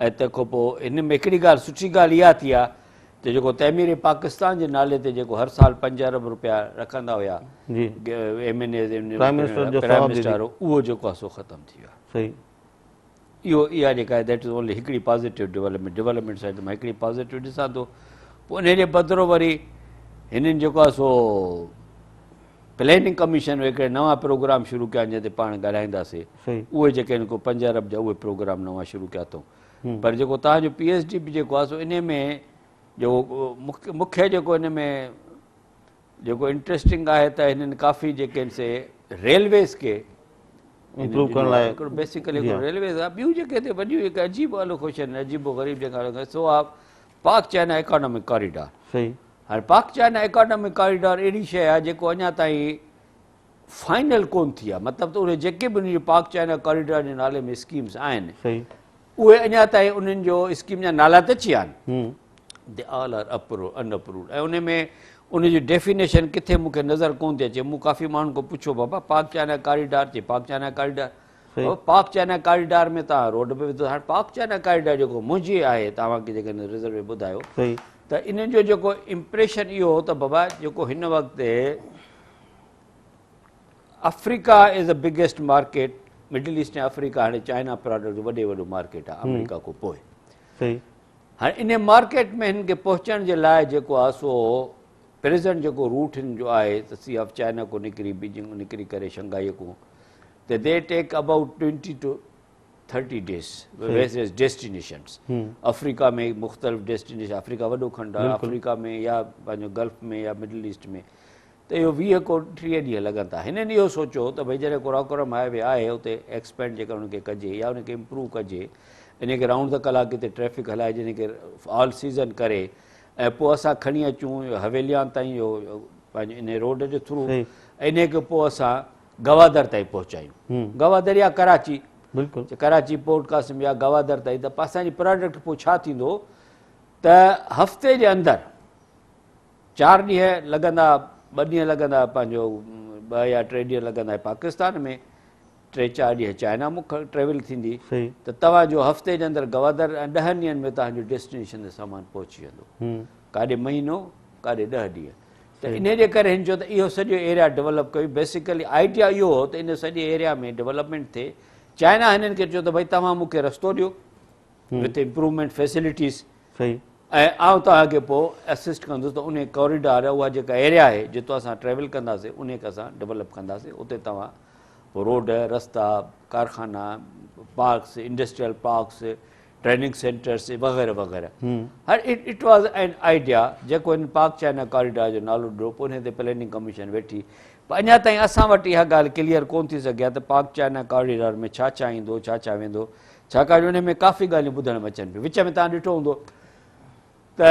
ऐं तंहिंखां पोइ हिन में हिकिड़ी ॻाल्हि सुठी ॻाल्हि इहा थी आहे त जेको तइमीर पाकिस्तान जे नाले ते जेको हर साल 5 अरब रुपया रखंदा हुया जी MNA प्राइम मिनिस्टर जो प्राइम सवाब मिनिस्टर, उहो जेको आहे सो ख़तमु थी वियो आहे। सही, इहा जेका आहे दैट इज़ ओनली हिकिड़ी पॉज़िटिव डेवलपमेंट साइड मां हिकिड़ी पॉज़िटिव ॾिसां थो। पोइ इन जे बदिरो वरी हिननि जेको आहे सो प्लैनिंग कमीशन हिकिड़े नवां प्रोग्राम शुरू कया, जंहिं ते पाण ॻाल्हाईंदासीं। सही, उहे जेके आहिनि को 5 अरब जा उहे प्रोग्राम नवां शुरू कया अथऊं। पर जेको तव्हांजो PSDP जेको आहे सो इन में जेको मुख्य जेको हिन में जेको इंट्रस्टिंग आहे त हिननि काफ़ी जेके आहिनि से रेलवेज़ खे इम्प्रूव करण लाइ हिकिड़ो बेसिकली हिकिड़ो रेलवेज़ आहे। ॿियूं जेके हिते वॾियूं हिकु अजीब अलोकेशन अजीबो ग़रीब जेका सो आहे पाक चाइना इकोनॉमिक कॉरिडोर। सही, हाणे पाक चाइना इकोनॉमिक कॉरिडोर अहिड़ी शइ आहे जेको अञा ताईं फाइनल कोन थी आहे, मतिलबु त उहे जेके बि उन पाक चाइना कॉरिडोर जे नाले में स्कीम्स आहिनि, सही, उहे अञा ताईं उन्हनि जो स्कीम जा नाला त अची विया आहिनि, दे ऑल आर अनअप्रूव्ड। ऐं उन में उनजी डेफिनेशन किथे मूंखे नज़र कोन थी अचे। मूं काफ़ी माण्हुनि खां पुछो बाबा पाक चाइना कॉरिडोर चए पाक चाइना कॉरिडोर, पाक चाइना कॉरिडोर में तव्हां रोड बि विधो। हाणे पाक चाइना कॉरिडोर जेको मुंहिंजी आहे तव्हांखे जेके रिज़र्व ॿुधायो, सही, त इन्हनि जो जेको इम्प्रेशन इहो हो त बाबा जेको हिन वक़्तु Africa is the biggest market, middle east ऐं अफ्रीका हाणे चाइना प्रोडक्ट जो वॾो मार्केट आहे अमेरिका खां पोइ। सही। हाणे इन मार्केट में हिन खे पहुचण जे लाइ जेको आहे सो प्रेज़ेंट जेको रूट हिन जो आहे त सी ऑफ चाइना को निकिरी बीजिंग निकिरी करे शंघाई को, त they take about 20 to 30 days various destinations. Africa में मुख़्तलिफ़ डेस्टिनेशन, अफ्रीका वॾो खंड आहे, अफ्रीका में या पंहिंजो गल्फ में या मिडिल ईस्ट में, त इहो 20 को 30 ॾींहं लॻनि था। हिननि इहो सोचियो त भई जॾहिं कोराकोरम हाईवे आहे उते एक्सपेंड जेका उनखे कजे या उनखे इम्प्रूव कजे, इन खे राउंड द क्लॉक हिते ट्रैफ़िक हलाए जिन खे ऑल सीज़न करे ऐं पोइ असां खणी अचूं हवेलियान ताईं इहो पंहिंजो इन रोड जे थ्रू, इन खे पोइ असां गवादर ताईं पहुचायूं। गवादर या कराची, बिल्कुलु कराची पोर्ट कासिम या गवादर ताईं, त असांजी प्रोडक्ट पोइ छा थींदो त हफ़्ते जे अंदरि 4 ॾींहं लॻंदा, 2 ॾींहं लॻंदा पंहिंजो 2 या 3 ॾींहं लॻंदा पाकिस्तान में, 3-4 ॾींहं चाइना मुख ट्रेवल थींदी, त तव्हांजो हफ़्ते जे अंदरि गवादर ऐं 10 ॾींहंनि में तव्हांजो डेस्टिनेशन ते सामान पहुची वेंदो, काॾे महीनो काॾे 10 ॾींहं। त इन जे करे हिन चयो त इहो सॼो एरिया डेवलप कयो। बेसिकली आइडिया इहो हो त इन सॼे एरिया में डेवलपमेंट थिए। चाइना हिननि खे चयो त भई तव्हां मूंखे रस्तो ॾियो विथ इम्प्रूवमेंट फैसिलिटीज़, ऐं आउं तव्हांखे पोइ असिस्ट कंदुसि, त उन कॉरिडोर उहा जेका एरिया आहे जितां असां ट्रेवल कंदासीं उन खे असां डेवलप कंदासीं। उते तव्हां पोइ रोड, रस्ता, कारखाना, parks, industrial parks, training centres वग़ैरह वग़ैरह। Her it was an idea जेको हिन पाक चाइना कॉरिडोर जो नालो ॾिनो। पोइ हुन ते प्लैनिंग कमीशन वेठी, पर अञा ताईं असां वटि इहा ॻाल्हि क्लियर कोन थी सघे त पाक चाइना कॉरिडोर में छा छा ईंदो, छा छा वेंदो, छाकाणि हुन में काफ़ी ॻाल्हियूं ॿुधण में अचनि पियूं। विच में तव्हां ॾिठो हूंदो त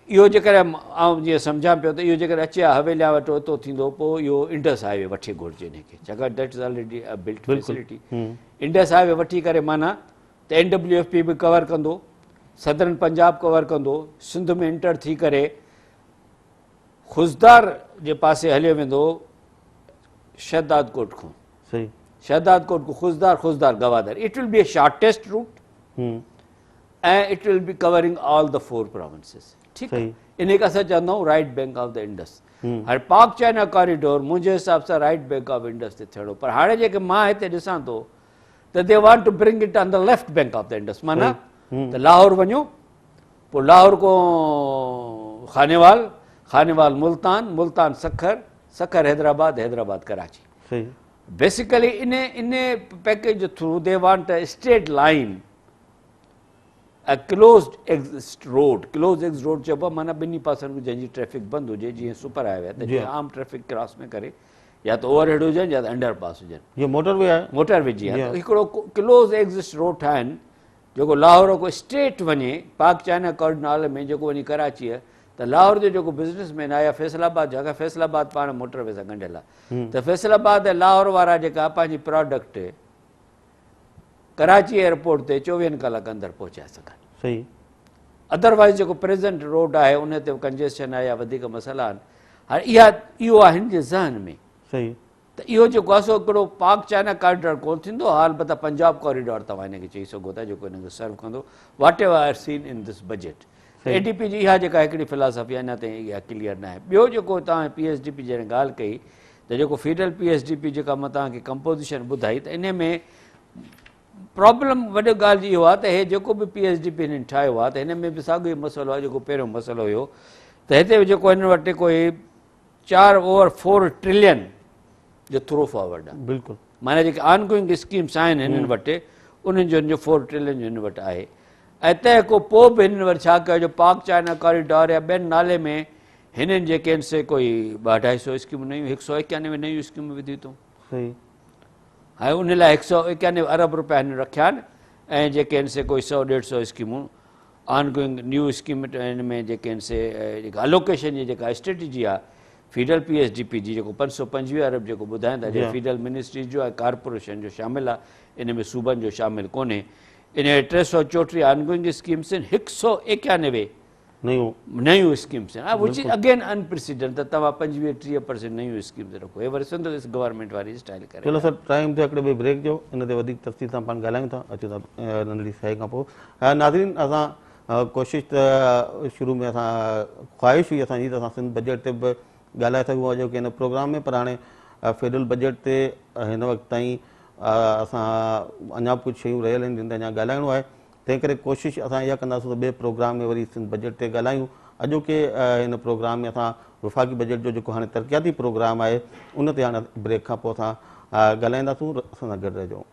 इहो जेकॾहिं आउं जीअं सम्झां पियो त इहो जेकॾहिं अचे हा हवेलिया वटि ओतिरो थींदो, पोइ इहो इंडस हाईवे वठी घुरिजे हिनखे, छाकाणि that is already a built facility. Indus highway वठी करे माना त NWFP बि कवर कंदो, सदरन पंजाब कवर कंदो, सिंध में इंटर थी करे खुज़दार जे पासे हलियो वेंदो शहदाद कोट खां, शहदाद कोट खां Khuzdar, Khuzdar Gwadar. It will be a shortest route ऐं it will be covering all the 4 provinces. ठीकु आहे, इन खे असां चवंदा आहियूं right bank of the Indus. हाणे पाक चाइना कॉरिडोर मुंहिंजे हिसाब सां राइट बैंक ऑफ इंडस ते थियणो, पर हाणे जेके मां हिते ॾिसां थो त they want to bring it on the left bank of the Indus. माना त लाहौर वञो, पोइ लाहौर को खानेवाल, खानेवाल मुल्तान, मुल्तान सखर, सखर हैदराबाद, हैदराबाद कराची। बेसिकली इन पैकेज जे through they want a straight line, a closed exist road. Close exist road चइबो आहे माना ॿिन्ही पासनि जंहिंजी ट्रैफ़िक बंदि हुजे, जीअं सुपर हाईवे त जीअं आम ट्रैफ़िक क्रॉस में करे या त ओवरहेड हुजनि या त अंडर पास हुजनि, ये मोटरवे आहे, मोटरवे जी आहे। हिकिड़ो क्लोज एग्जिस्ट रोड ठाहिनि जेको लाहौर को स्ट्रेट वञे पाक चाइना कॉरिडोर में, जेको वञी कराची आहे, त लाहौर जो जेको बिज़नेसमैन आहे या फैसलाबाद, जॻह फैसलाबाद पाण मोटरवे सां ॻंढियल आहे, त फैसलाबाद ऐं लाहौर वारा जेका पंहिंजी प्रोडक्ट कराची एयरपोर्ट ते 24 कलाक अंदरि पहुचाए सघनि। अदरवाइज़ जेको प्रेज़ेंट रोड आहे उन ते कंजेशन आहे या वधीक मसइला आहिनि। हाणे इहो आहे हिन जे ज़हन में त इहो जेको आहे सो हिकिड़ो पाक चाइना कॉरिडोर कोन थींदो, अलबत्ता पंजाब कॉरिडोर तव्हां हिनखे चई सघो था, जेको हिनखे सर्व कंदो। Whatever I seen in this budget. ADP जी इहा जेका हिकिड़ी फिलासफ़ी अञा ताईं इहा क्लियर न आहे। ॿियो जेको तव्हां PSDP जॾहिं ॻाल्हि कई त जेको फीडरल PSDP जेका मां तव्हांखे कंपोज़िशन ॿुधाई, त इन में प्रॉब्लम वॾी ॻाल्हि इहो आहे त हे जेको बि PSDP हिननि ठाहियो आहे त हिन में बि साॻियो ई मसइलो आहे जेको पहिरियों मसइलो हुयो, त हिते जेको हिन वटि कोई 4 ट्रिलियन जो थ्रो फॉर्वर्ड आहे। बिल्कुलु, माना जेके ऑनगोइंग स्कीम्स आहिनि हिननि वटि, उन्हनि जो 4 ट्रिलियन जो हिन वटि आहे। ऐं तंहिं खां पोइ बि हिननि वटि छा कयो, जो पाक चाइना कॉरिडोर या ॿियनि नाले में हिननि जेके आहिनि से कोई 250 स्कीमूं नयूं, 191 नयूं स्कीमूं विधियूं अथऊं। हाणे उन लाइ 191 अरब रुपया हिन रखिया आहिनि, ऐं जेके आहिनि से कोई 100-150 स्कीमूं ऑनगोइंग न्यू स्कीम हिन में जेके आहिनि से जेका अलोकेशन जी जेका स्ट्रेटजी आहे फीडरल PSDP जी, जेको 525 अरब जेको ॿुधाईंदा, जे फीडरल मिनिस्ट्रीज़ जो ऐं कॉर्पोरेशन जो शामिलु आहे, इन में सूबनि जो शामिलु कोन्हे। इन 334 ऑनगोइंग स्कीम्स आहिनि, 191 नयूं स्कीम्स आहिनि, विच इज़ अगेन अनप्रेसिडेंट। त तव्हां 25-30% नयूं स्कीम्स रखो, हे वरी सिंध गवर्नमेंट वारी स्टाइल करे। चलो सर, टाइम थियो हिकिड़े ॿिए ब्रेक जो, इन ते वधीक तफ़सील सां पाण ॻाल्हायूं था। अचो था नंढड़ी साई खां पोइ। नाज़रीन, असां कोशिशि त शुरू में असां ख़्वाहिश हुई असांजी त असां सिंध बजट ते बि ॻाल्हाए सघूं जेके हिन प्रोग्राम में, पर हाणे फेडरल बजट ते हिन वक़्तु ताईं असां अञा बि कुझु शयूं रहियल आहिनि जिन ते अञा ॻाल्हाइणो आहे, तंहिं करे कोशिशि असां इहा कंदासीं त ॿिए प्रोग्राम में वरी सिंध बजट ते ॻाल्हायूं। अॼोके हिन प्रोग्राम में असां वफ़ाक़ी बजट जो जेको हाणे तरक़ियाती प्रोग्राम आहे उन ते हाणे ब्रेक खां पोइ असां ॻाल्हाईंदासूं। असां सां गॾु रहिजो।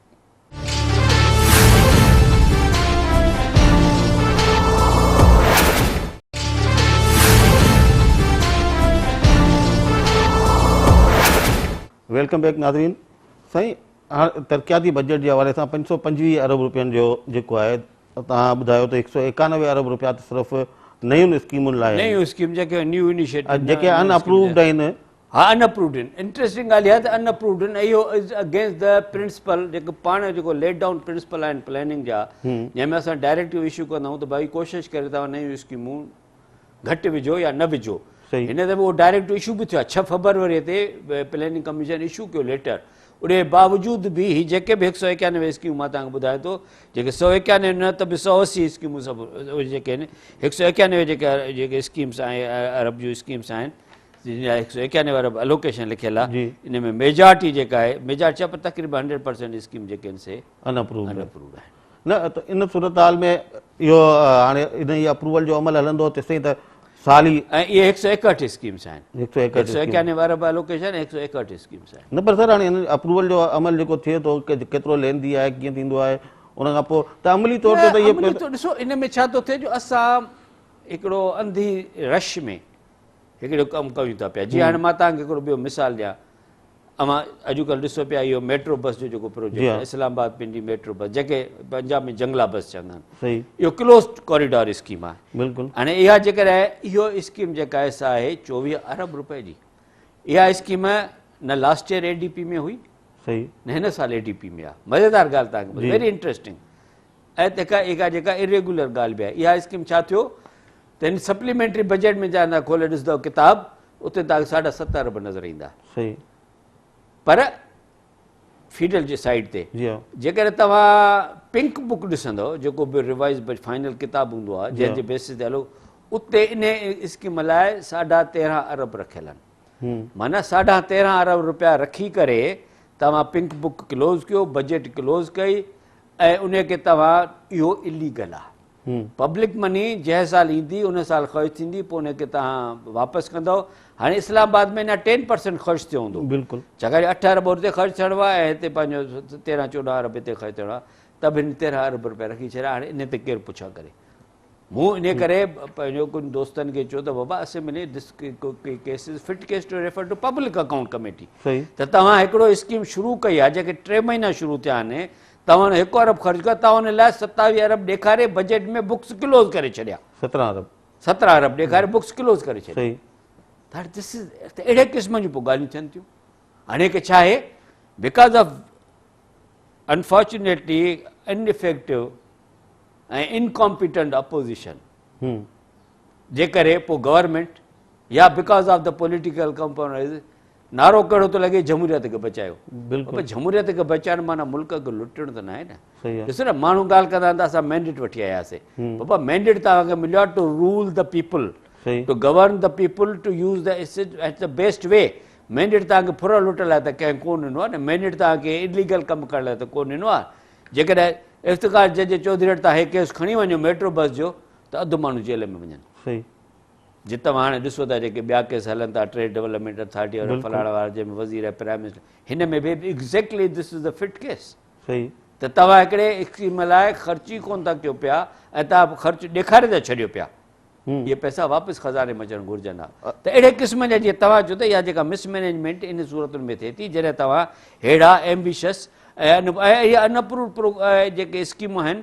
वेलकम बैक नाज़रीन। साईं, हाणे तरक़ियाती बजट जे हवाले सां 525 अरब रुपयनि जो जेको आहे तव्हां ॿुधायो त 191 अरब रुपया त सिर्फ़ु नयुनि स्कीमुनि लाइ नयूं स्कीम जेके न्यू इनिशिएटिव जेके अनअप्रूव्ड आहिनि। हा, अनअप्रूव्ड आहिनि। इंट्रस्टिंग ॻाल्हि इहा त अनअप्रूव्ड आहिनि। इहो इज़ अगेंस्ट द प्रिंसिपल जेको पाण जेको लेट डाउन प्रिंसिपल आहिनि प्लैनिंग जा, जंहिंमें असां डायरेक्ट इशू कंदा आहियूं त भाई कोशिशि करे तव्हां नयूं स्कीमूं घटि विझो या न विझो। हिन दफ़े उहो डायरेक्ट इशू बि थियो आहे। 6 फरवरीअ ते प्लैनिंग कमीशन इशू कयो लेटर। उन बावजूदि बि ही जेके बि 191 स्कीमूं मां तव्हांखे ॿुधायां थो, जेके 191 न त बि 180 स्कीमूं सभु जेके आहिनि 191 जेके स्कीम्स आहिनि अरब जूं स्कीम्स आहिनि, जिन जा 191 अरब अलोकेशन लिखियलु आहे, इन में मेजॉरिटी जेका आहे मेजॉरिटी पर तक़रीबन 100% स्कीम जेके आहिनि से अनअप्रूव्ड आहे। न त इन सूरत हाल में इहो हाणे इन जी अप्रूवल जो अमल हलंदो तेसिताईं त साल ई। ऐं इहे 161 स्कीम्स आहिनि। 191 अरब अलोकेशन 161 स्कीम्स आहिनि। न पर सर हाणे हिन अप्रूवल जो अमल जेको थिए थो केतिरो लेंदी आहे, कीअं थींदो आहे, उन खां पोइ त अमली तौर ते त इहे ॾिसो इन में छा थो थिए जो असां हिकिड़ो अंधी रश में हिकिड़ो कमु कयूं था पिया। जीअं हाणे मां तव्हांखे हिकिड़ो ॿियो मिसाल ॾियां। अमां अॼुकल्ह ॾिसो पिया इहो मेट्रो बस जो जेको प्रोजेक्ट इस्लामाबाद पिंडी मेट्रो बस जेके पंजाब में जंगला बस चवंदा आहिनि, इहो क्लोज़्ड कॉरिडोर स्कीम आहे। बिल्कुलु। हाणे इहा जेकॾहिं इहो स्कीम जेका आहे सा आहे 24 अरब रुपए जी। इहा स्कीम न लास्ट ईयर एडीपी में हुई, सही, न हिन साल एडीपी में आहे। मज़ेदार ॻाल्हि तव्हांखे, वेरी इंट्रस्टिंग। ऐं तंहिंखां इहा जेका इरेगुलर ॻाल्हि बि आहे, इहा स्कीम छा थियो त हिन सप्लीमेंट्री बजट में तव्हां खोले ॾिसंदव किताब, उते तव्हांखे 7.5 अरब नज़र ईंदा। सही। पर फीडल जे साइड ते जेकॾहिं तव्हां पिंक बुक ॾिसंदव, जेको बि रिवाइज़ फाइनल किताब हूंदो आहे जंहिंजे बेसिस ते हलो, उते इन स्कीम लाइ 13.5 अरब रखियल आहिनि। माना 13.5 अरब रुपया रखी करे तव्हां पिंक बुक क्लोज़ कयो, बजट क्लोज़ कई, ऐं उन खे तव्हां इहो इलीगल आहे। पब्लिक मनी जंहिं साल ईंदी उन साल ख़र्च थींदी, पोइ उनखे तव्हां वापसि कंदव। हाणे इस्लामाबाद में अञा 10% ख़र्च थियो हूंदो, बिल्कुलु, छाकाणि 8 अरब हुते ख़र्च थियणो आहे ऐं हिते पंहिंजो 13-14 अरब हिते ख़र्च थियणो आहे, त बि हिन 13 अरब रुपया रखी छॾिया। हाणे इन ते केरु पुछा करे? मूं इन करे पंहिंजो कुझु दोस्तनि खे चयो त बाबा assembly this cases fit case to refer to public account committee, त तव्हां हिकिड़ो स्कीम शुरू कई आहे जेके 3 महीना शुरू थिया आहिनि, तव्हां 1 अरब ख़र्च कयो, तव्हां हुन लाइ 27 अरब ॾेखारे बजट में बुक्स क्लोज़ करे छॾिया। 17 अरब ॾेखारे बुक्स क्लोज़ करे छॾिया। त अहिड़े क़िस्म जूं पोइ ॻाल्हियूं थियनि थियूं। हाणे की छा आहे, बिकॉज़ ऑफ अनफॉर्चुनेटली इनइफेक्टिव ऐं इनकॉम्पिटेंट अपोज़िशन जे करे पोइ गवर्नमेंट या because of the political component, नारो कहिड़ो थो लॻे जमहूरियत खे बचायो। बिल्कुलु, जमहूरियत खे बचाइण माना मुल्क खे लुटण त न आहे न। ॾिसो न, माण्हू ॻाल्हि कंदा आहिनि त असां मैंडेट वठी आयासीं। बाबा मैंडेट तव्हांखे मिलियो आहे to rule the people, to govern the people, to use the at the best way. Mandate तव्हांखे फुर लुट लाइ त कंहिं कोन ॾिनो आहे न, मैंडेट तव्हांखे इलीगल कमु करण लाइ त कोन ॾिनो आहे। जेकॾहिं इफ़्तिकार जज चौधरी वटि तव्हां हे केस खणी वञो मेट्रो बस जो, त अधु माण्हू जेल में वञनि। जिते तव्हां हाणे ॾिसो था जेके ॿिया केस हलनि था, ट्रेड डेवलपमेंट अथॉरिटी और फलाणे वारा जंहिंमें वज़ीर प्राइम मिनिस्टर, हिन में बि exactly this is the fit case. त तव्हां हिकिड़े स्कीम लाइ ख़र्च ई कोन था कयो पिया ऐं तव्हां ख़र्च ॾेखारे था छॾियो पिया। इहे पैसा वापसि ख़ज़ाने में अचणु घुरिजनि हा। त अहिड़े क़िस्म जा जीअं तव्हां चओ त इहा जेका मिसमैनेजमेंट इन सूरतुनि में थिए थी, जॾहिं तव्हां अहिड़ा एम्बिशियस ऐं इहे अनअप्रूव्ड जेके स्कीमूं आहिनि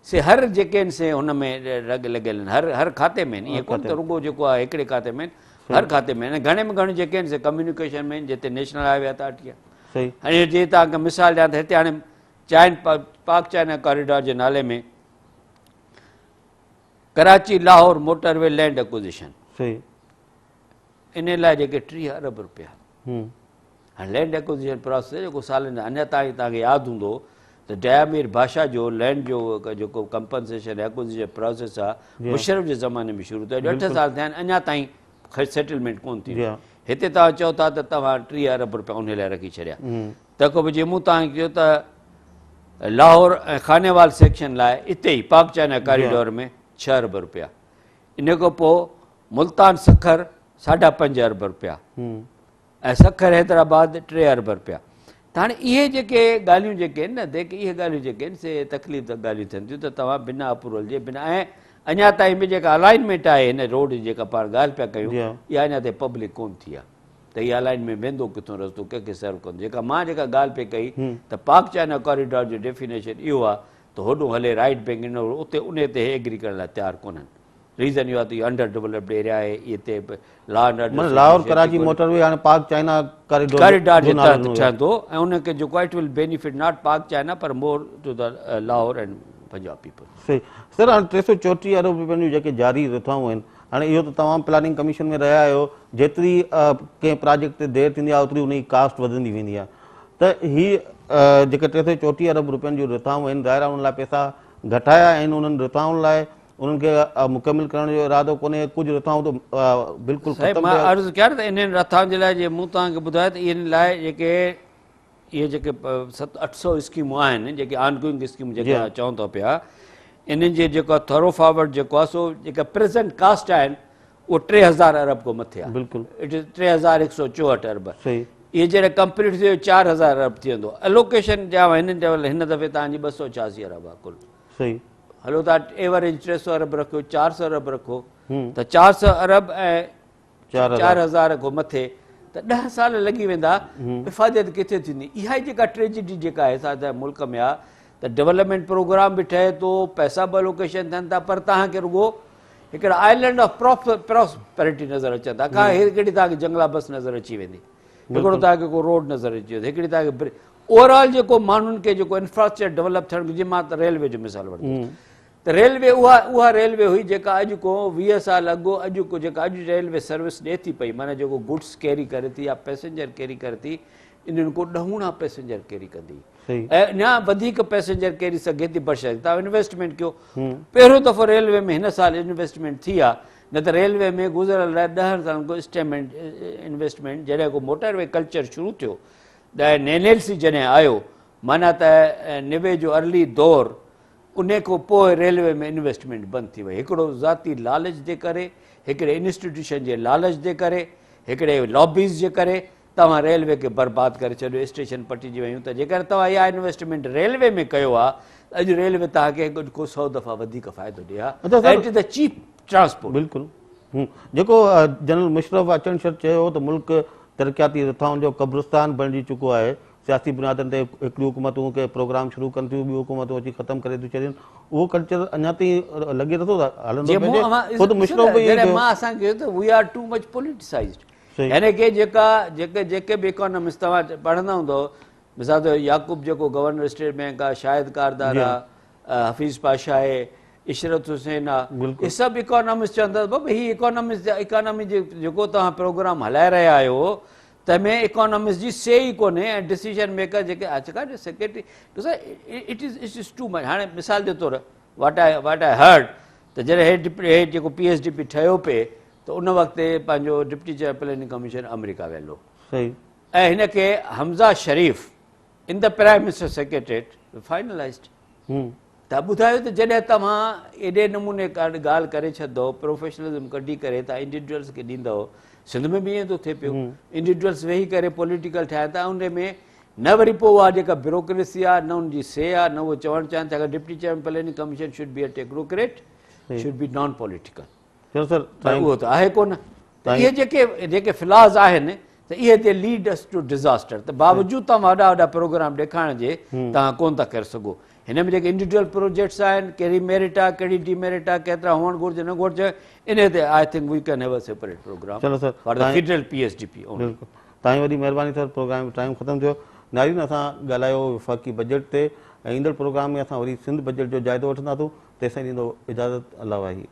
से हर जेके आहिनि से हुन में लॻियल आहिनि, हर खाते में आहिनि। ईअं कोन त रुॻो जेको आहे हिकिड़े खाते में, हर खाते में आहिनि। घणे में घणियूं जेके आहिनि से कम्युनिकेशन में आहिनि, जिते नेशनल हाईवे अथॉरिटी आहे। हाणे जीअं तव्हांखे मिसाल ॾियां त हिते हाणे पाक चाइना कॉरिडोर जे नाले में Karachi Lahore motorway land acquisition, इन लाइ जेके 30 अरब रुपया। हाणे लैंड एक्विजिशन प्रोसेस जेको सालनि अञा ताईं तव्हांखे यादि हूंदो त डयामीर भाषा जो लैंड जो जेको कंपनसेशन एक्विजिशन प्रोसेस आहे मुशर्रफ जे ज़माने में शुरू थियो, 8 साल थिया आहिनि, अञा ताईं सेटलमेंट कोन थी। हिते तव्हां चओ था त तव्हां 30 अरब रुपया उन लाइ रखी छॾिया। त को बि जीअं मूं तव्हांखे चयो त लाहौर ऐं खानेवाल सेक्शन लाइ इते ई पाक चाइना कॉरिडोर में 6 अरब रुपया, इन खां पोइ मुल्तान सखर 5.5 अरब रुपया ऐं सखर हैदराबाद 3 अरब रुपया। त हाणे इहे जेके ॻाल्हियूं जेके आहिनि न जेके इहे ॻाल्हियूं जेके आहिनि से तकलीफ़ ॻाल्हियूं थियनि थियूं त तव्हां बिना अप्रूवल जे बिना ऐं अञा ताईं बि जेका अलाइनमेंट आहे हिन रोड जी जेका पाण ॻाल्हि पिया कयूं इहा अञा ताईं पब्लिक कोन थी आहे त इहा अलाइनमेंट वेंदो किथां रस्तो कंहिंखे सर्व कंदो। जेका मां जेका ॻाल्हि पई कई त पाक चाइना कॉरिडोर जो डेफिनेशन इहो आहे त होॾो हले राइट बैंक इन उते उन ते एग्री करण लाइ तयारु कोन्हनि। रीज़न इहो आहे त इहो अंडर डेवलप्ड एरिया आहे, हिते law and order Lahore Karachi motorway हाणे पाक चाइना कॉरिडोर जे तहत ठहंदो ऐं उनखे जेको it will benefit not Pak China पर more to the Lahore and Punjab people. सही सर, हाणे 334 अरब रुपयनि जूं जेके जारी रिथाऊं आहिनि, हाणे इहो त तव्हां प्लानिंग कमीशन में रहिया आहियो, जेतिरी कंहिं प्रोजेक्ट ते देरि थींदी आहे ओतिरी उनजी कास्ट वधंदी वेंदी आहे, त हीअ जेके 334 अरब रुपयनि जूं रिथाऊं आहिनि ज़ाहिर आहे उन लाइ पैसा घटाया आहिनि, उन्हनि रिथाउनि लाइ उन्हनि खे मुकमिल करण जो इरादो कोन्हे, कुझु रिथाऊं त बिल्कुलु मां अर्ज़ु कयां त इन्हनि रिथाउनि जे लाइ जीअं मूं तव्हांखे ॿुधायो त इन लाइ जेके इहे जेके 700-800 स्कीमूं आहिनि जेके ऑनगोइंग स्कीमूं जेके चवनि था पिया, इन्हनि जे जेको थोरो फॉरवर्ड जेको आहे सो जेका प्रेज़ेंट कास्ट आहिनि उहो 3000 अरब खां मथे आहे। बिल्कुलु इट इज़ 3164 अरब। सही इहे जॾहिं कंप्लीट थी वियो 4000 अरब थी वेंदो। एलोकेशन जा हिननि चयो हिन दफ़े तव्हांजी 286 अरब आहे कुल। सही हलो तव्हां एवरेज 300 अरब रखो, 400 अरब रखो त 400 अरब ऐं 4000 खां मथे त 10 साल लॻी वेंदा, इफ़ादत किथे थींदी। इहा ई जेका ट्रेजिडी जेका आहे असांजे मुल्क में आहे त डेवलपमेंट प्रोग्राम बि ठहे थो, पैसा बि एलोकेशन थियनि था, पर तव्हांखे रुॻो हिकिड़ा आइलैंड ऑफ प्रॉस्पेरिटी नज़र अचनि था। का हिकिड़ी तव्हांखे जंगला बस नज़र अची वेंदी, हिकिड़ो तव्हांखे को रोड नज़र अची वेंदी, हिकिड़ी तव्हांखे ओवरऑल जेको माण्हुनि खे जेको इंफ्रास्ट्रक्चर डेवलप थियणु घुरिजे। मां त रेलवे जो मिसाल वठंदुसि त रेलवे उहा रेलवे हुई जेका अॼु को 20 साल अॻु अॼु को जेका अॼु रेलवे सर्विस ॾिए थी पई, माना जेको गुड्स कैरी करे थी या पैसेंजर कैरी करे थी, इन्हनि को 10 पैसेंजर कैरी कंदी ऐं अञा वधीक पैसेंजर कैरी सघे थी बशर्ते तव्हां इन्वेस्टमेंट कयो। पहिरियों दफ़ो रेलवे में हिन साल इन्वेस्टमेंट थी आहे, न त रेलवे में गुज़िरियल 10 सालनि खां स्टेमेंट इन्वेस्टमेंट जॾहिं को मोटरवे कल्चर शुरू थियो NLC जॾहिं आयो, माना त 90 जो अर्ली दौर, उन खां पोइ रेलवे में इन्वेस्टमेंट बंदि थी वई। हिकिड़ो ज़ाती लालच जे करे, हिकिड़े इंस्टीट्यूशन जे लालच जे करे, हिकिड़े लॉबीज़ जे करे तव्हां रेलवे खे बर्बादु करे छॾियो, स्टेशन पटिजी वियूं। त जेकर तव्हां इहा इन्वेस्टमेंट रेलवे में कयो आहे, अॼु रेलवे तव्हांखे को 100 दफ़ा वधीक फ़ाइदो ॾिए आहे। It is the cheap transport. बिल्कुलु जेको जनरल मुशर्रफ अचणु शर्त चयो त मुल्क तरक़ियाती रिथाउनि जो कब्रिस्तान बणिजी चुको आहे, सियासी बुनियादनि ते हिकिड़ियूं हुकूमतूं के प्रोग्राम शुरू कनि थियूं, ॿियूं हुकूमतूं अची ख़तमु करे थियूं छॾनि, उहो कल्चर अञा ताईं लॻे नथो हलंदो। मां असांखे we are too much politicised. यानी की जेके बि इकोनॉमिस्ट तव्हां पढ़ंदा हूंदव, मिसाल तौर याकूब जेको गवर्नर स्टेट बैंक आहे, शाहिद कारदार आहे, हफ़ीज़ पाशा आहे, इशरत हुसैन आहे, इहे सभु इकोनॉमिस्ट चवंदा बाबा ही इकोनॉमी जेको तव्हां प्रोग्राम हलाए रहिया आहियो तंहिंमें इकोनॉमिस्ट जी से ई कोन्हे ऐं डिसीजन मेकर जेके secretary it is too much. हाणे मिसाल जे तौरु वाट आई हर्ड त जॾहिं हे जेको PSDP ठहियो पिए त उन वक़्तु पंहिंजो deputy chair planning commission America वियल हो ऐं हिनखे Hamza Sharif in the prime minister secretariat finalised. त ॿुधायो त जॾहिं तव्हां एॾे नमूने ॻाल्हि करे छॾंदव, प्रोफेशनलिज़म कढी करे तव्हां इंडिविजुअल्स खे ॾींदव, सिंध में बि ईअं थो थिए पियो, इंडिविजुअल्स वेही करे पॉलिटिकल ठाहिनि था, उन में न वरी पोइ उहा जेका ब्यूरोक्रेसी आहे, न उनजी से आहे, न उहो चवणु चाहिनि था deputy chair planning commission should be a technocrat, should be non political. उहो त आहे कोन। इहे जेके फ्लॉज़ आहिनि त इहे they lead us to disaster. त बावजूदि तव्हां वॾा प्रोग्राम ॾेखारण जे तव्हां कोन था करे सघो। हिन में जेके इंडिविजुअल प्रोजेक्ट्स आहिनि, कहिड़ी मेरिट आहे, कहिड़ी डीमेरिट आहे, केतिरा हुअणु घुरिजे न घुरिजे, इन ते I think we can have a separate programme for the federal PSDP। तव्हांजी वॾी महिरबानी सर, प्रोग्राम टाइम ख़तमु थियो। नाज़रीन, असां ॻाल्हायो वफ़ाक़ी बजट ते ऐं ईंदड़ प्रोग्राम में असां वरी सिंध बजट जो जाइज़ो वठंदासीं। तेसिताईं ॾींदो इजाज़त, अल्लाह वाही।